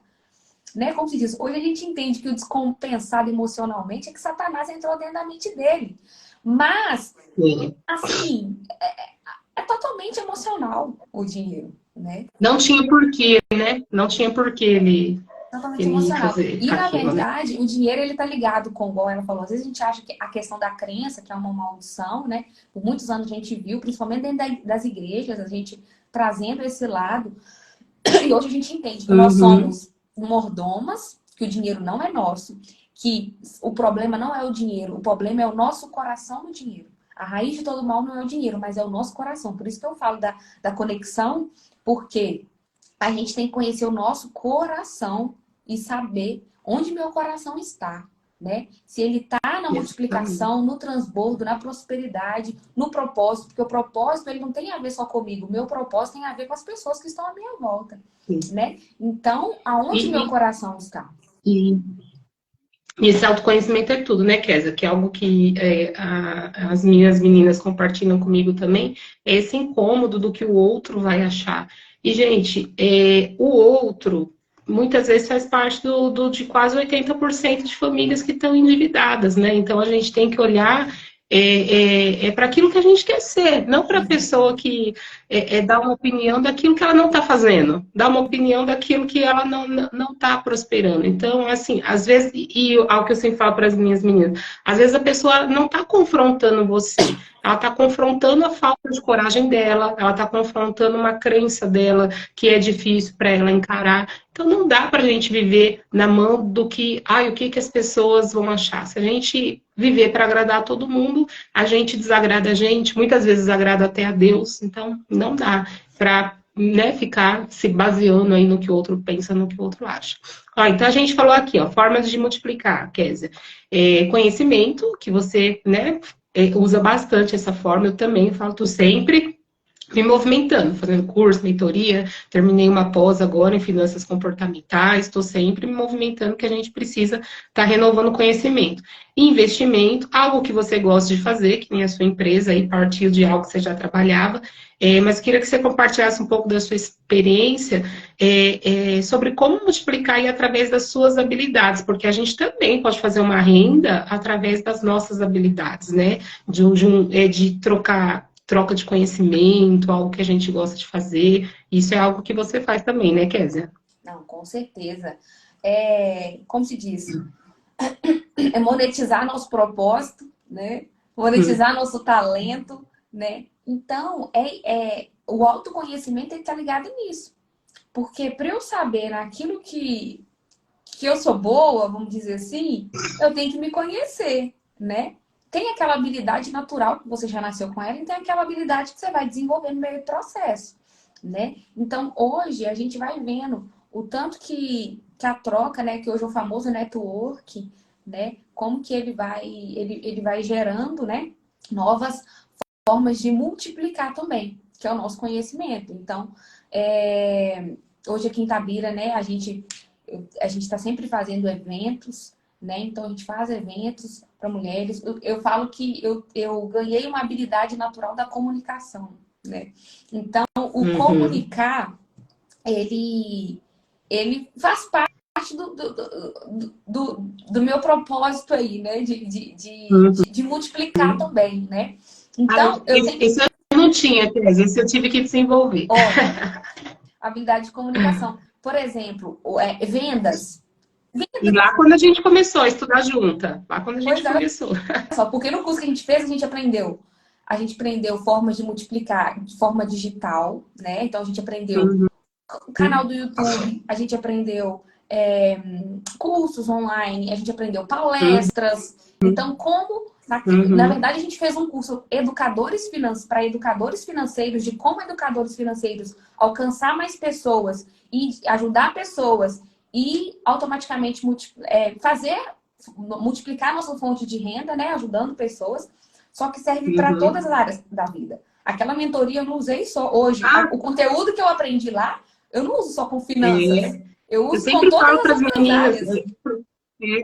Né? Como se diz, hoje a gente entende que o descompensado emocionalmente é que Satanás entrou dentro da mente dele. Mas, É. assim, é totalmente emocional o dinheiro, né? Não tinha porquê, né? Não tinha porquê Totalmente ele emocional. fazer E, na aquilo, né? verdade, o dinheiro, ele tá ligado com, igual ela falou, às vezes a gente acha que a questão da crença, que é uma maldição, né? Por muitos anos a gente viu, principalmente dentro das igrejas, a gente trazendo esse lado. E hoje a gente entende que nós Uhum. somos mordomas, que o dinheiro não é nosso, que o problema não é o dinheiro, o problema é o nosso coração no dinheiro. A raiz de todo mal não é o dinheiro, mas é o nosso coração. Por isso que eu falo da conexão, porque a gente tem que conhecer o nosso coração e saber onde meu coração está, né? Se ele está na Exatamente. multiplicação, no transbordo, na prosperidade, no propósito, porque o propósito ele não tem a ver só comigo, o meu propósito tem a ver com as pessoas que estão à minha volta, Sim. né? Então, E, aonde meu e, coração está? e E esse autoconhecimento é tudo, né, Kézia? Que é algo que as minhas meninas compartilham comigo também, é esse incômodo do que o outro vai achar. E, gente, o outro muitas vezes faz parte de quase 80% de famílias que estão endividadas, né? Então a gente tem que olhar para aquilo que a gente quer ser, não para a pessoa que dá uma opinião daquilo que ela não está fazendo, dá uma opinião daquilo que ela não está prosperando. Então, assim, às vezes, e algo que eu sempre falo para as minhas meninas, às vezes a pessoa não está confrontando você, ela está confrontando a falta de coragem dela, ela está confrontando uma crença dela que é difícil para ela encarar. Então não dá para a gente viver na mão do que, o que, que as pessoas vão achar. Se a gente viver para agradar todo mundo, a gente desagrada a gente, muitas vezes desagrada até a Deus. Então não dá para, né, ficar se baseando aí no que o outro pensa, no que o outro acha. Então a gente falou aqui, formas de multiplicar, Kézia. Conhecimento, que você, né, usa bastante essa forma, eu também falo sempre me movimentando, fazendo curso, mentoria, terminei uma pós agora em finanças comportamentais, estou sempre me movimentando, que a gente precisa estar renovando conhecimento. Investimento, algo que você gosta de fazer, que nem a sua empresa aí partiu de algo que você já trabalhava, mas queria que você compartilhasse um pouco da sua experiência sobre como multiplicar aí através das suas habilidades, porque a gente também pode fazer uma renda através das nossas habilidades, né? De troca de conhecimento, algo que a gente gosta de fazer. Isso é algo que você faz também, né, Kézia? Não, com certeza. Como se diz? É monetizar nosso propósito, né? Monetizar nosso talento, né? Então, o autoconhecimento está ligado nisso. Porque para eu saber naquilo que eu sou boa, vamos dizer assim, eu tenho que me conhecer, né? Tem aquela habilidade natural que você já nasceu com ela, e tem aquela habilidade que você vai desenvolvendo no meio do processo, né? Então, hoje, a gente vai vendo o tanto que a troca, né? Que hoje é o famoso network, né? Como que ele vai gerando, né? Novas formas de multiplicar também, que é o nosso conhecimento. Então, hoje aqui em Itabira, né? A gente está sempre fazendo eventos, né? Então a gente faz eventos para mulheres. Eu falo que eu ganhei uma habilidade natural da comunicação, né? Então o comunicar, ele faz parte do meu propósito aí, né? De multiplicar também, né? Então eu tenho. Isso eu não tinha, Kézia, isso eu tive que desenvolver. Olha, habilidade de comunicação. Por exemplo, vendas. E lá quando a gente começou a estudar junta, lá quando a Pois gente é, começou. só porque no curso que a gente fez, a gente aprendeu. A gente aprendeu formas de multiplicar de forma digital, né? Então a gente aprendeu o canal do YouTube, a gente aprendeu cursos online, a gente aprendeu palestras. Então, na verdade, a gente fez um curso para educadores financeiros, de como educadores financeiros alcançar mais pessoas e ajudar pessoas e automaticamente multiplicar nossa fonte de renda, né? Ajudando pessoas, só que serve para todas as áreas da vida. Aquela mentoria eu não usei só hoje. O conteúdo que eu aprendi lá, eu não uso só com finanças. Eu Eu uso com sempre todas falo as para as outras meninas, áreas.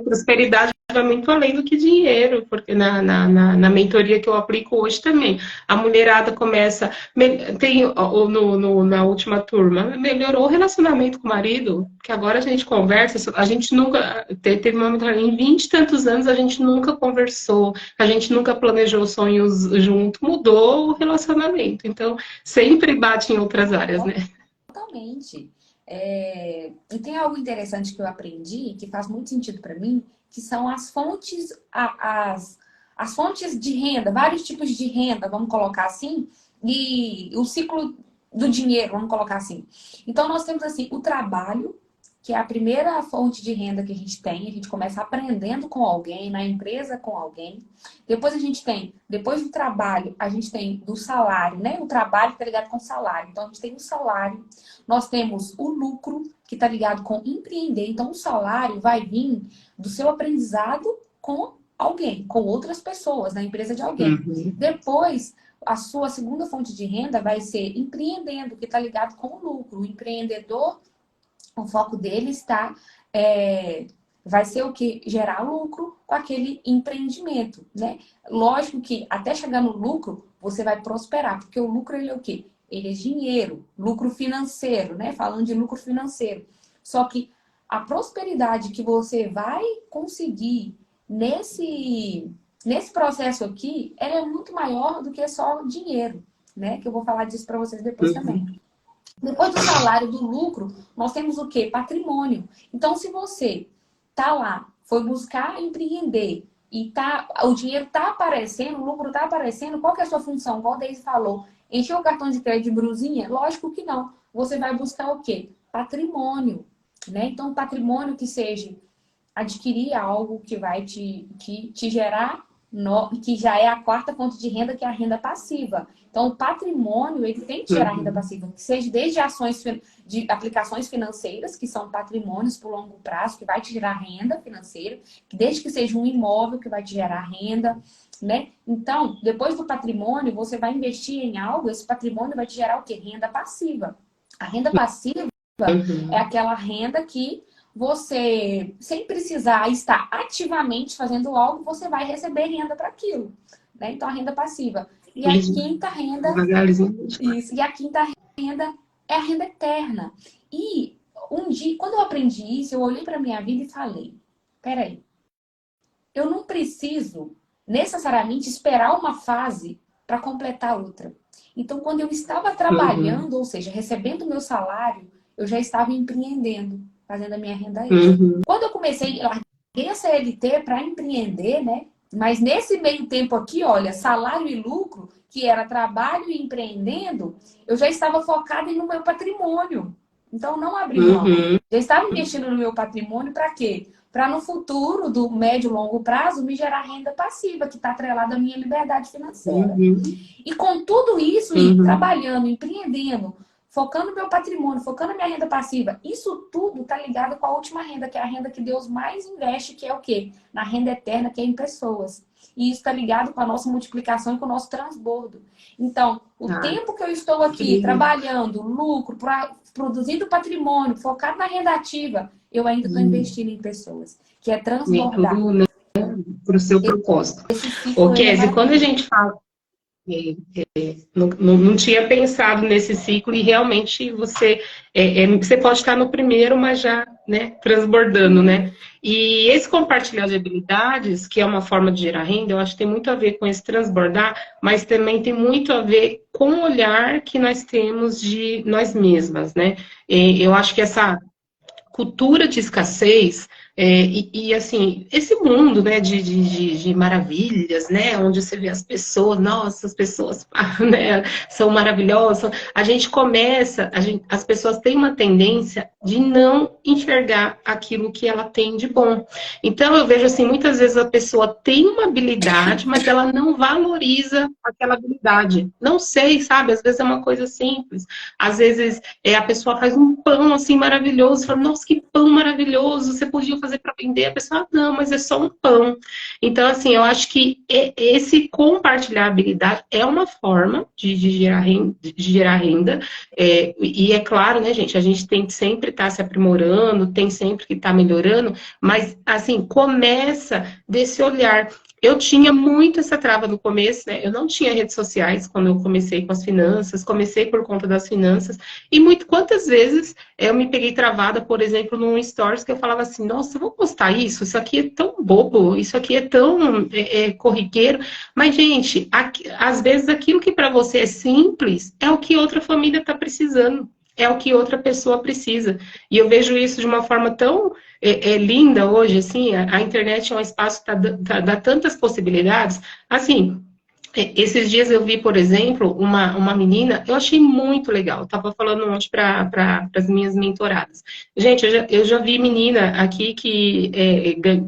prosperidade vai muito além do que dinheiro, porque na mentoria que eu aplico hoje também, a mulherada começa, na última turma, melhorou o relacionamento com o marido, que agora a gente conversa, a gente nunca, teve uma mentoria, em 20 e tantos anos a gente nunca conversou, a gente nunca planejou sonhos junto, mudou o relacionamento, então sempre bate em outras áreas, né? Totalmente. E tem algo interessante que eu aprendi, que faz muito sentido para mim, que são as fontes, as fontes de renda, vários tipos de renda, vamos colocar assim, e o ciclo do dinheiro, vamos colocar assim. Então, nós temos assim o trabalho, que é a primeira fonte de renda que a gente tem. A gente começa aprendendo com alguém, na empresa com alguém. Depois a gente tem, depois do trabalho, a gente tem do salário, né? O trabalho está ligado com o salário. Então, a gente tem o salário. Nós temos o lucro, que está ligado com empreender. Então, o salário vai vir do seu aprendizado com alguém, com outras pessoas, na empresa de alguém. Depois, a sua segunda fonte de renda vai ser empreendendo, que está ligado com o lucro. O empreendedor, o foco dele está vai ser o que? Gerar lucro com aquele empreendimento, né? Lógico que até chegar no lucro, você vai prosperar, porque o lucro ele é o quê? Ele é dinheiro, lucro financeiro, né? Falando de lucro financeiro. Só que a prosperidade que você vai conseguir nesse processo aqui, ela é muito maior do que só dinheiro, né? Que eu vou falar disso para vocês depois também. Uhum. Depois do salário, do lucro, nós temos o quê? Patrimônio. Então, se você tá lá, foi buscar empreender e o dinheiro tá aparecendo, o lucro tá aparecendo, qual que é a sua função? Igual o Deise falou, encher o cartão de crédito de brusinha? Lógico que não. Você vai buscar o quê? Patrimônio, né? Então, patrimônio que seja adquirir algo que vai te gerar, que já é a quarta fonte de renda, que é a renda passiva. Então, o patrimônio, ele tem que gerar renda Uhum. passiva, que seja desde ações de aplicações financeiras, que são patrimônios por longo prazo, que vai te gerar renda financeira, que desde que seja um imóvel que vai te gerar renda, né? Então, depois do patrimônio, você vai investir em algo, esse patrimônio vai te gerar o quê? Renda passiva. A renda passiva é Uhum. aquela renda que você, sem precisar estar ativamente fazendo algo, você vai receber renda para aquilo, né? Então, a renda passiva. E a Isso. quinta renda, Devagarzinho. isso, e a quinta renda é a renda eterna. E um dia, quando eu aprendi isso, eu olhei para minha vida e falei: peraí, eu não preciso necessariamente esperar uma fase para completar outra. Então, quando eu estava Uhum. trabalhando, ou seja, recebendo meu salário, eu já estava empreendendo, fazendo a minha renda extra. Uhum. Quando eu comecei, larguei a CLT para empreender, né? Mas nesse meio tempo aqui, olha, salário e lucro, que era trabalho e empreendendo, eu já estava focada no meu patrimônio. Então, não abri mão. Uhum. Já estava investindo no meu patrimônio para quê? Para no futuro, do médio e longo prazo, me gerar renda passiva, que está atrelada à minha liberdade financeira. Uhum. E com tudo isso, e Uhum. trabalhando, empreendendo, focando no meu patrimônio, focando na minha renda passiva, isso tudo está ligado com a última renda, que é a renda que Deus mais investe, que é o quê? Na renda eterna, que é em pessoas. E isso está ligado com a nossa multiplicação e com o nosso transbordo. Então, o Ah, tempo que eu estou aqui incrível. trabalhando, lucro, produzindo patrimônio, focado na renda ativa, eu ainda estou Uhum. investindo em pessoas, que é E transbordar. tudo, né, para o seu propósito. Esse Ô, ciclo, ele é Kézia, quando a maravilhoso. gente fala não tinha pensado nesse ciclo e realmente você pode estar no primeiro, mas já, né, transbordando, Uhum. né? E esse compartilhar de habilidades, que é uma forma de gerar renda, eu acho que tem muito a ver com esse transbordar, mas também tem muito a ver com o olhar que nós temos de nós mesmas, né? Eu acho que essa cultura de escassez, assim, esse mundo, né, de maravilhas, né, onde você vê as pessoas, nossa, as pessoas, né, são maravilhosas, as pessoas têm uma tendência de não enxergar aquilo que ela tem de bom. Então, eu vejo assim, muitas vezes a pessoa tem uma habilidade, mas ela não valoriza aquela habilidade. Não sei, sabe? Às vezes é uma coisa simples. Às vezes a pessoa faz um pão assim maravilhoso, fala, nossa, que pão maravilhoso, você podia fazer para vender. A pessoa, não, mas é só um pão. Então, assim, eu acho que esse compartilhar habilidade é uma forma de gerar renda. E é claro, né, gente, a gente tem que sempre estar se aprimorando, tem sempre que estar melhorando, mas, assim, começa desse olhar. Eu tinha muito essa trava no começo, né? Eu não tinha redes sociais quando eu comecei com as finanças, comecei por conta das finanças, e quantas vezes eu me peguei travada, por exemplo, num stories que eu falava assim, nossa, eu vou postar isso? Isso aqui é tão bobo, isso aqui é tão corriqueiro. Mas, gente, às vezes aquilo que para você é simples é o que outra família está precisando. É o que outra pessoa precisa. E eu vejo isso de uma forma tão linda hoje, assim, a internet é um espaço que dá tantas possibilidades. Assim, esses dias eu vi, por exemplo, uma menina, eu achei muito legal. Eu estava falando ontem para as minhas mentoradas. Gente, eu já vi menina aqui que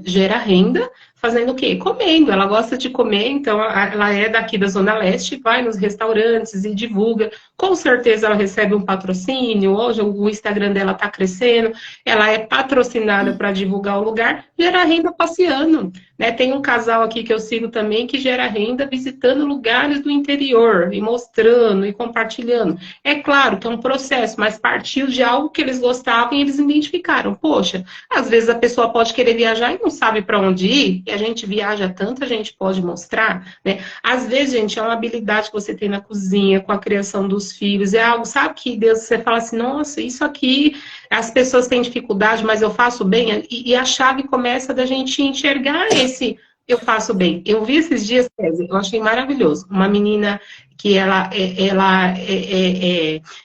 gera renda fazendo o quê? Comendo. Ela gosta de comer, então ela é daqui da Zona Leste, vai nos restaurantes e divulga. Com certeza ela recebe um patrocínio, hoje o Instagram dela está crescendo, ela é patrocinada para divulgar o lugar, gera renda passeando. Né? Tem um casal aqui que eu sigo também que gera renda visitando lugares do interior e mostrando e compartilhando. É claro que é um processo, mas partiu de algo que eles gostavam e eles identificaram. Poxa, às vezes a pessoa pode querer viajar e não sabe para onde ir, e a gente viaja tanto, a gente pode mostrar, né? Às vezes, gente, é uma habilidade que você tem na cozinha, com a criação dos filhos, é algo, sabe, que Deus, você fala assim, nossa, isso aqui, as pessoas têm dificuldade, mas eu faço bem, e a chave começa da gente enxergar esse eu faço bem. Eu vi esses dias, eu achei maravilhoso, uma menina que ela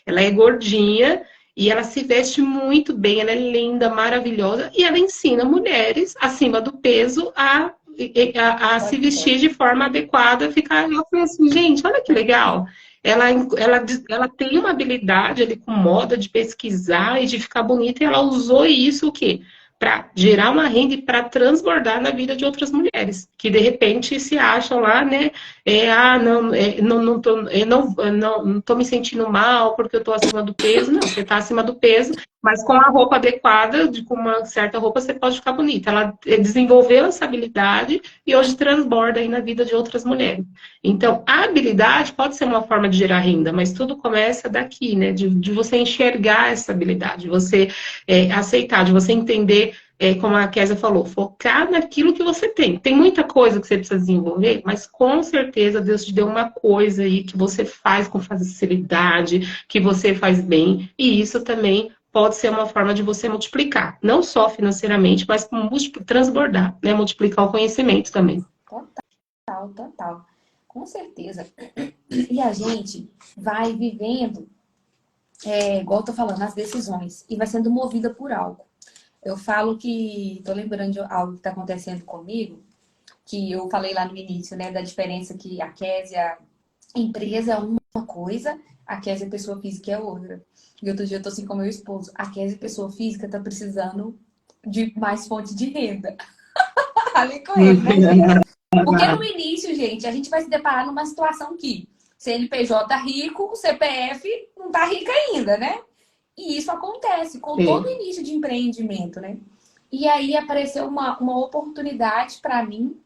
é gordinha, e ela se veste muito bem, ela é linda, maravilhosa, e ela ensina mulheres acima do peso a se vestir de forma adequada, ficar. Eu falei assim, gente, olha que legal. Ela, ela tem uma habilidade ali com moda de pesquisar e de ficar bonita, e ela usou isso o quê? Para gerar uma renda e para transbordar na vida de outras mulheres, que de repente se acham lá, né? Não tô, não tô me sentindo mal porque eu tô acima do peso. Não, você tá acima do peso, mas com a roupa adequada, com uma certa roupa, você pode ficar bonita. Ela desenvolveu essa habilidade e hoje transborda aí na vida de outras mulheres. Então, a habilidade pode ser uma forma de gerar renda, mas tudo começa daqui, né? De você enxergar essa habilidade, de você aceitar, de você entender, como a Kézia falou, focar naquilo que você tem. Tem muita coisa que você precisa desenvolver, mas com certeza Deus te deu uma coisa aí que você faz com facilidade, que você faz bem, e isso também pode ser uma forma de você multiplicar, não só financeiramente, mas como transbordar, né? Multiplicar o conhecimento também. Total, total. Com certeza. E a gente vai vivendo, igual eu tô falando, as decisões, e vai sendo movida por algo. Eu falo que, tô lembrando de algo que tá acontecendo comigo, que eu falei lá no início, né, da diferença que a Kézia empresa é uma coisa, a Kézia pessoa física é outra. E outro dia eu tô assim com meu esposo, a Kézia pessoa física tá precisando de mais fonte de renda. Falei com ele, né, gente? Porque no início, gente, a gente vai se deparar numa situação que CNPJ rico, CPF não tá rico ainda, né? E isso acontece com todo início de empreendimento, né? E aí apareceu uma oportunidade para mim,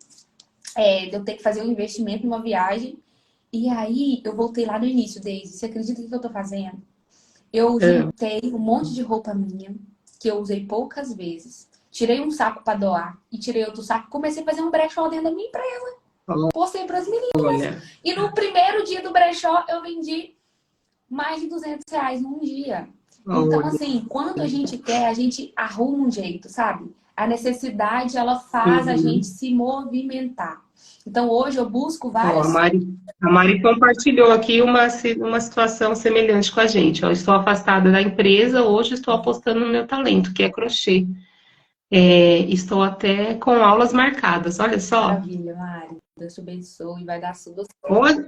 de eu ter que fazer um investimento numa viagem. E aí eu voltei lá no início, Daisy. Você acredita que eu tô fazendo? Eu juntei um monte de roupa minha, que eu usei poucas vezes. Tirei um saco para doar e tirei outro saco. Comecei a fazer um brechó dentro da minha empresa. Postei para as meninas. E no primeiro dia do brechó, eu vendi mais de R$ 200 num dia. Então, assim, quando a gente quer, a gente arruma um jeito, sabe? A necessidade, ela faz a gente se movimentar. Então, hoje eu busco várias... A Mari compartilhou aqui uma situação semelhante com a gente. Eu estou afastada da empresa, hoje estou apostando no meu talento, que é crochê. Estou até com aulas marcadas, olha só. Maravilha, Mari. Deus te abençoe e vai dar tudo certo.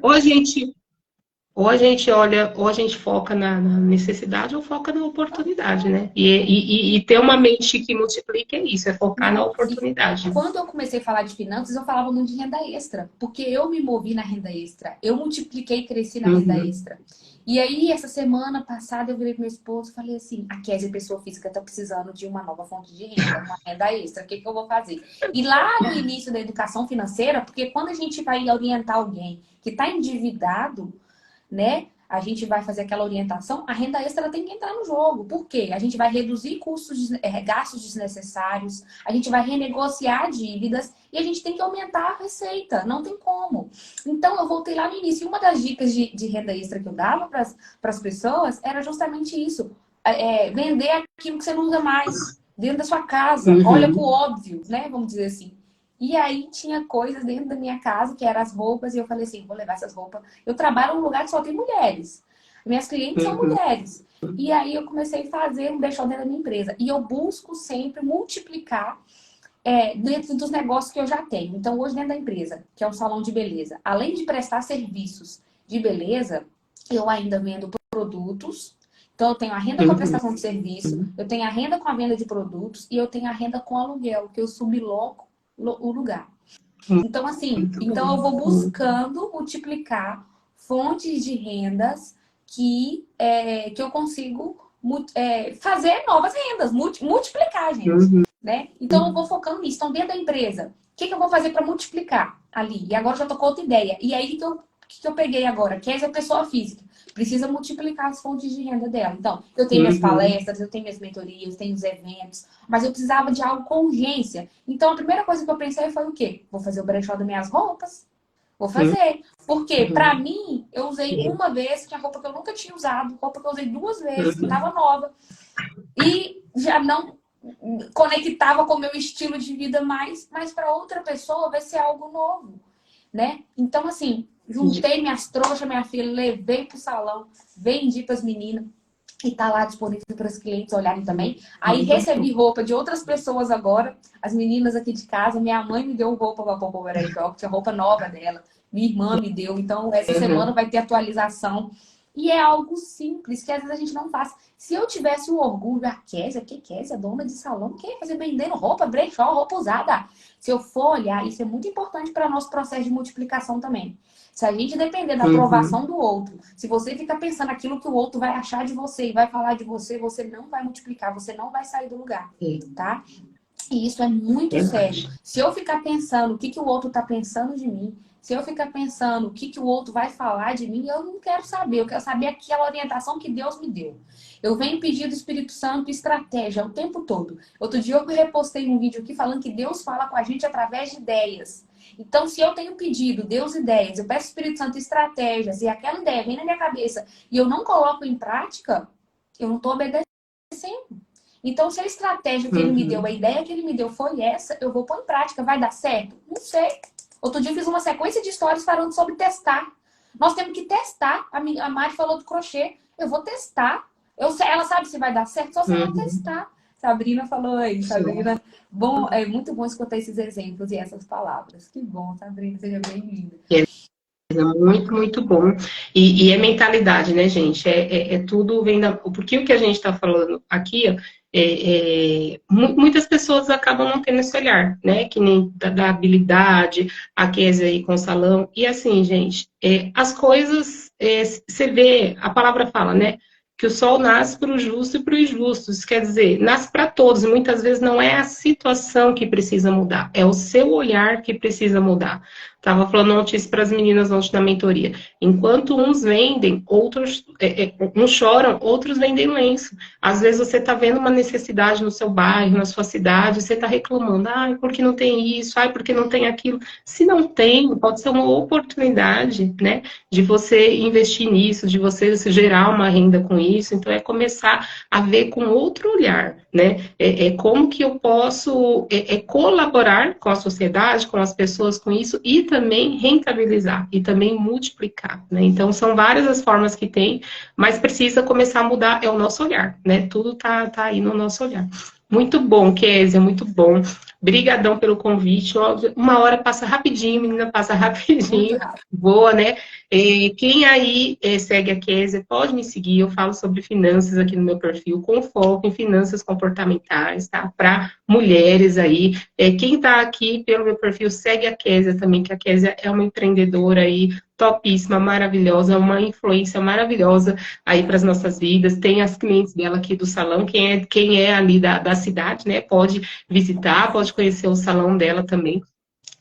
Ou a gente olha, ou a gente foca na necessidade ou foca na oportunidade, né? E ter uma mente que multiplica é isso, é focar na oportunidade. Quando eu comecei a falar de finanças, eu falava muito de renda extra, porque eu me movi na renda extra, eu multipliquei e cresci na renda extra. E aí, essa semana passada, eu virei pro meu esposo e falei assim, a Kézia, pessoa física, tá precisando de uma nova fonte de renda, uma renda extra, o que eu vou fazer? E lá no início da educação financeira, porque quando a gente vai orientar alguém que tá endividado, né? A gente vai fazer aquela orientação, a renda extra tem que entrar no jogo. Por quê? A gente vai reduzir gastos desnecessários, a gente vai renegociar dívidas e a gente tem que aumentar a receita. Não tem como. Então, eu voltei lá no início. Uma das dicas de renda extra que eu dava para as pessoas era justamente isso. Vender aquilo que você não usa mais dentro da sua casa. Olha pro óbvio, né? Vamos dizer assim. E aí tinha coisas dentro da minha casa, que eram as roupas, e eu falei assim, vou levar essas roupas. Eu trabalho num lugar que só tem mulheres. Minhas clientes são mulheres. E aí eu comecei a fazer um brechó dentro da minha empresa. E eu busco sempre multiplicar dentro dos negócios que eu já tenho. Então, hoje dentro da empresa, que é um salão de beleza, além de prestar serviços de beleza, eu ainda vendo produtos. Então, eu tenho a renda com a prestação de serviço, eu tenho a renda com a venda de produtos e eu tenho a renda com aluguel, que eu subloco o lugar. Então, assim, Muito então eu bom. vou buscando multiplicar fontes de rendas que eu consigo fazer novas rendas, multiplicar, gente. Uhum. Né? Então eu vou focando nisso. Então, dentro da empresa, o que eu vou fazer para multiplicar ali? E agora já tô com outra ideia. E aí, o que eu peguei agora? Que é a pessoa física. Precisa multiplicar as fontes de renda dela. Então, eu tenho minhas Uhum. palestras, eu tenho minhas mentorias, tenho os eventos, mas eu precisava de algo com urgência. Então, a primeira coisa que eu pensei foi o quê? Vou fazer o brechó das minhas roupas. Vou fazer. Porque, pra Uhum. mim, eu usei uma vez, que é roupa que eu nunca tinha usado, roupa que eu usei 2 vezes, que Uhum. tava nova. E já não conectava com o meu estilo de vida mais, mas para outra pessoa vai ser algo novo, né? Então, assim, juntei minhas trouxas, minha filha, levei pro salão, vendi para as meninas e tá lá disponível para os clientes olharem também. Aí Muito recebi bom. roupa de outras pessoas agora, as meninas aqui de casa, minha mãe me deu roupa para pôr para tinha roupa nova dela, minha irmã me deu, então essa semana Uhum. vai ter atualização. E é algo simples, que às vezes a gente não faz. Se eu tivesse o orgulho, a Kézia, dona de salão, quer fazer vendendo roupa, brechó, roupa usada. Se eu for olhar, isso é muito importante para nosso processo de multiplicação também. Se a gente depender da Uhum. aprovação do outro, se você fica pensando aquilo que o outro vai achar de você e vai falar de você, você não vai multiplicar, você não vai sair do lugar, É tá? E isso é muito sério. verdade. Se eu ficar pensando o que o outro está pensando de mim, se eu ficar pensando o que o outro vai falar de mim, eu não quero saber. Eu quero saber aquela orientação que Deus me deu. Eu venho pedir do Espírito Santo estratégia o tempo todo. Outro dia eu repostei um vídeo aqui falando que Deus fala com a gente através de ideias. Então, se eu tenho pedido Deus ideias, eu peço ao Espírito Santo estratégias e aquela ideia vem na minha cabeça e eu não coloco em prática, eu não estou obedecendo. Então, se a estratégia que ele me deu, Uhum. a ideia que ele me deu foi essa, eu vou pôr em prática. Vai dar certo? Não sei. Outro dia eu fiz uma sequência de histórias falando sobre testar. Nós temos que testar. A Mari falou do crochê. Eu vou testar. Ela sabe se vai dar certo só se ela Uhum. testar. Sabrina falou aí, Sim. Sabrina. Bom, é muito bom escutar esses exemplos e essas palavras. Que bom, Sabrina, seja bem-vinda. É muito, muito bom. E é mentalidade, né, gente? É tudo vem da. Porque o que a gente está falando aqui, ó, muitas pessoas acabam não tendo esse olhar, né? Que nem da habilidade, a Kézia aí com o salão. E assim, gente, as coisas, você vê, a palavra fala, né? Que o sol nasce para o justo e para o injusto. Isso quer dizer, nasce para todos. E muitas vezes não é a situação que precisa mudar, é o seu olhar que precisa mudar. Estava falando ontem isso para as meninas ontem na mentoria. Enquanto uns vendem, outros uns choram, outros vendem lenço. Às vezes você está vendo uma necessidade no seu bairro, na sua cidade, você está reclamando, ai, por que não tem isso? Ai, por que não tem aquilo? Se não tem, pode ser uma oportunidade, né, de você investir nisso, de você gerar uma renda com isso. Então, é começar a ver com outro olhar, né? Como que eu posso colaborar com a sociedade, com as pessoas com isso e também rentabilizar e também multiplicar, né? Então, são várias as formas que tem, mas precisa começar a mudar, é o nosso olhar, né? Tudo tá aí no nosso olhar. Muito bom, Kézia, muito bom. Brigadão pelo convite. Uma hora passa rapidinho, menina, passa Muito rapidinho. rápido. Boa, né? Quem aí segue a Kézia, pode me seguir. Eu falo sobre finanças aqui no meu perfil, com foco em finanças comportamentais, tá? Para mulheres aí. Quem tá aqui pelo meu perfil, segue a Kézia também, que a Kézia é uma empreendedora aí topíssima, maravilhosa, uma influência maravilhosa aí para as nossas vidas. Tem as clientes dela aqui do salão, quem é ali da cidade, né? Pode visitar, pode conhecer o salão dela também.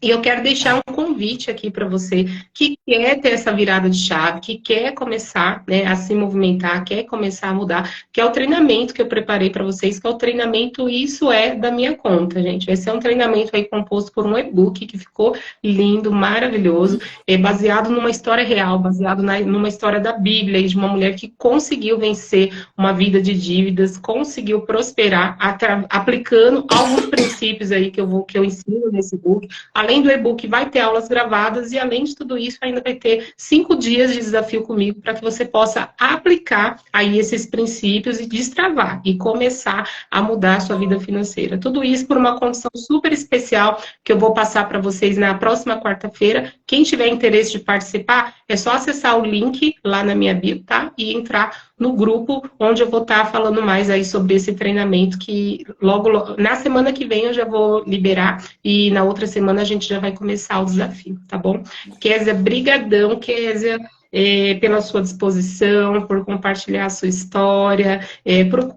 E eu quero deixar um convite aqui para você que quer ter essa virada de chave, que quer começar, né, a se movimentar, quer começar a mudar, que é o treinamento que eu preparei para vocês, que é o treinamento Isso é da Minha Conta, gente. Esse é um treinamento aí composto por um e-book que ficou lindo, maravilhoso, baseado numa história real, baseado numa história da Bíblia, de uma mulher que conseguiu vencer uma vida de dívidas, conseguiu prosperar aplicando alguns princípios aí que eu ensino nesse book, além além do e-book, vai ter aulas gravadas e, além de tudo isso, ainda vai ter 5 dias de desafio comigo para que você possa aplicar aí esses princípios e destravar e começar a mudar a sua vida financeira. Tudo isso por uma condição super especial que eu vou passar para vocês na próxima quarta-feira. Quem tiver interesse de participar, é só acessar o link lá na minha bio, tá? E entrar no grupo, onde eu vou estar falando mais aí sobre esse treinamento que logo, na semana que vem eu já vou liberar e na outra semana a gente já vai começar o desafio, tá bom? Kézia, brigadão, Kézia, pela sua disposição, por compartilhar a sua história,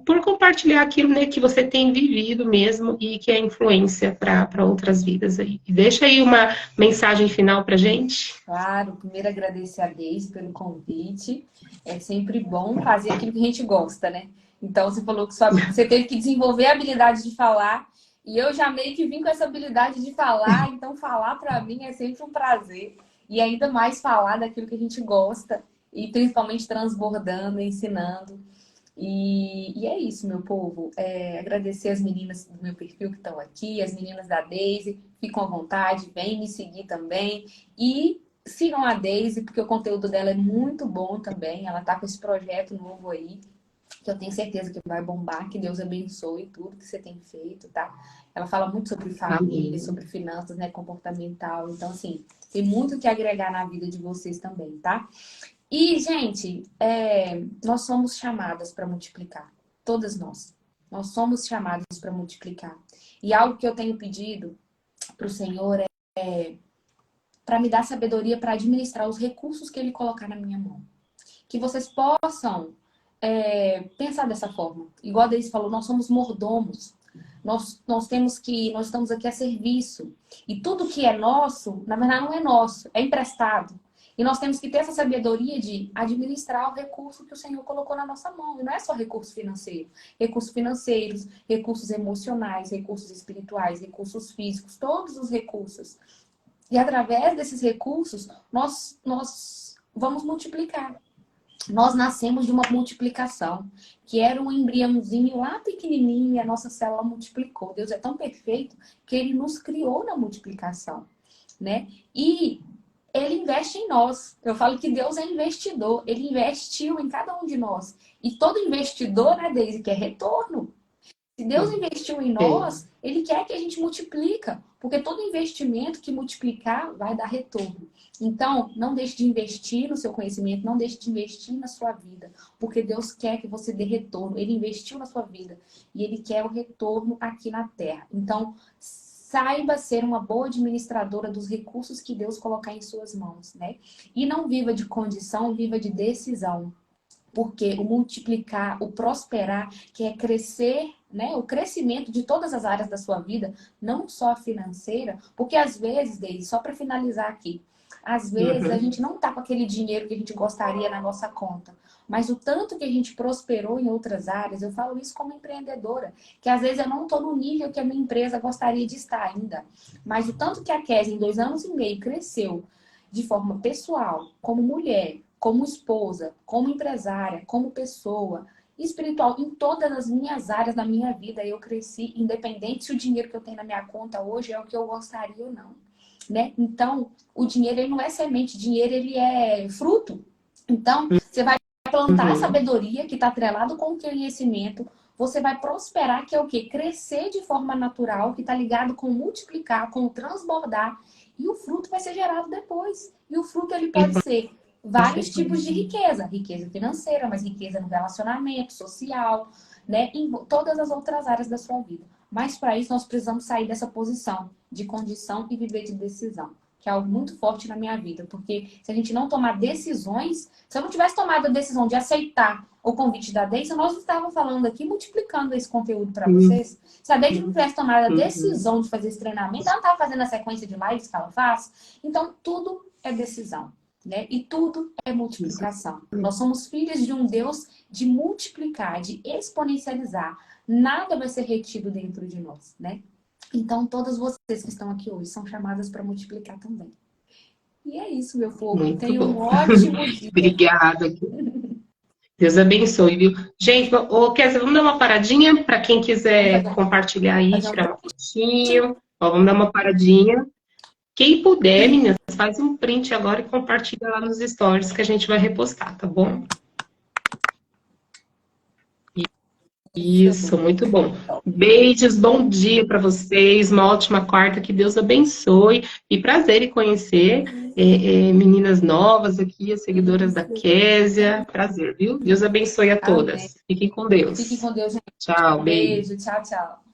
por compartilhar aquilo, né, que você tem vivido mesmo e que é influência para outras vidas aí. E deixa aí uma mensagem final pra gente. Claro, primeiro agradecer a Deise pelo convite. É sempre bom fazer aquilo que a gente gosta, né? Então, você falou que você teve que desenvolver a habilidade de falar, e eu já meio que vim com essa habilidade de falar, então falar para mim é sempre um prazer. E ainda mais falar daquilo que a gente gosta, e principalmente transbordando, ensinando. E é isso, meu povo. Agradecer as meninas do meu perfil que estão aqui, as meninas da Deise, ficam à vontade, vem me seguir também. E sigam a Deise, porque o conteúdo dela é muito bom também. Ela tá com esse projeto novo aí, que eu tenho certeza que vai bombar, que Deus abençoe tudo que você tem feito, tá? Ela fala muito sobre família, Amém. sobre finanças, né, comportamental. Então, assim, tem muito que agregar na vida de vocês também, tá? E, gente, nós somos chamadas para multiplicar. Todas nós. Nós somos chamadas para multiplicar. E algo que eu tenho pedido para o Senhor é para me dar sabedoria para administrar os recursos que Ele colocar na minha mão. Que vocês possam pensar dessa forma. Igual a Deise falou, nós somos mordomos. Nós estamos aqui a serviço. E tudo que é nosso, na verdade, não é nosso, é emprestado. E nós temos que ter essa sabedoria de administrar o recurso que o Senhor colocou na nossa mão. E não é só recurso financeiro. Recursos financeiros, recursos emocionais, recursos espirituais, recursos físicos, todos os recursos. E através desses recursos, nós vamos multiplicar. Nós nascemos de uma multiplicação, que era um embriãozinho lá pequenininho e a nossa célula multiplicou. Deus é tão perfeito que Ele nos criou na multiplicação, né? E Ele investe em nós. Eu falo que Deus é investidor. Ele investiu em cada um de nós. E todo investidor, né, Deise, quer retorno. Se Deus investiu em nós, Ele quer que a gente multiplica. Porque todo investimento que multiplicar vai dar retorno. Então, não deixe de investir no seu conhecimento, não deixe de investir na sua vida. Porque Deus quer que você dê retorno. Ele investiu na sua vida. E Ele quer o retorno aqui na Terra. Então, saiba ser uma boa administradora dos recursos que Deus colocar em suas mãos, né? E não viva de condição, viva de decisão. Porque o multiplicar, o prosperar, que é crescer, né? O crescimento de todas as áreas da sua vida, não só a financeira, porque às vezes, Deise, só para finalizar aqui, às vezes a gente não tá com aquele dinheiro que a gente gostaria na nossa conta, mas o tanto que a gente prosperou em outras áreas, eu falo isso como empreendedora, que às vezes eu não estou no nível que a minha empresa gostaria de estar ainda, mas o tanto que a Kézia em 2 anos e meio cresceu de forma pessoal, como mulher, como esposa, como empresária, como pessoa, espiritual, em todas as minhas áreas da minha vida eu cresci, independente se o dinheiro que eu tenho na minha conta hoje é o que eu gostaria ou não, né? Então, o dinheiro ele não é semente, dinheiro ele é fruto. Então, você vai plantar a sabedoria que está atrelado com o conhecimento, você vai prosperar, que é o quê? Crescer de forma natural, que está ligado com multiplicar, com transbordar, e o fruto vai ser gerado depois. E o fruto ele pode ser vários tipos de riqueza. Riqueza financeira, mas riqueza no relacionamento, social, né? Em todas as outras áreas da sua vida. Mas para isso nós precisamos sair dessa posição de condição e viver de decisão. Que é algo muito forte na minha vida. Porque se a gente não tomar decisões, se eu não tivesse tomado a decisão de aceitar o convite da Deise, nós não estávamos falando aqui, multiplicando esse conteúdo para vocês. Se a Deise não tivesse tomado a decisão de fazer esse treinamento, ela não estava fazendo a sequência de lives que ela faz. Então, tudo é decisão. Né? E tudo é multiplicação. Nós somos filhos de um Deus de multiplicar, de exponencializar. Nada vai ser retido dentro de nós, né? Então, todas vocês que estão aqui hoje são chamadas para multiplicar também. E é isso, meu povo. Tenha um ótimo dia. Obrigada. Deus abençoe, viu? Gente, Kézia, vamos dar uma paradinha para quem quiser compartilhar aí, tirar uma fotinho. Ó, vamos dar uma paradinha. Quem puder, meninas, faz um print agora e compartilha lá nos stories que a gente vai repostar, tá bom? Isso, muito bom. Beijos, bom dia para vocês, uma ótima quarta, que Deus abençoe. E prazer em conhecer meninas novas aqui, as seguidoras da Késia. Prazer, viu? Deus abençoe a Amém. todas. Fiquem com Fique Deus. com Deus, gente. Tchau, beijo. Beijo, tchau, tchau.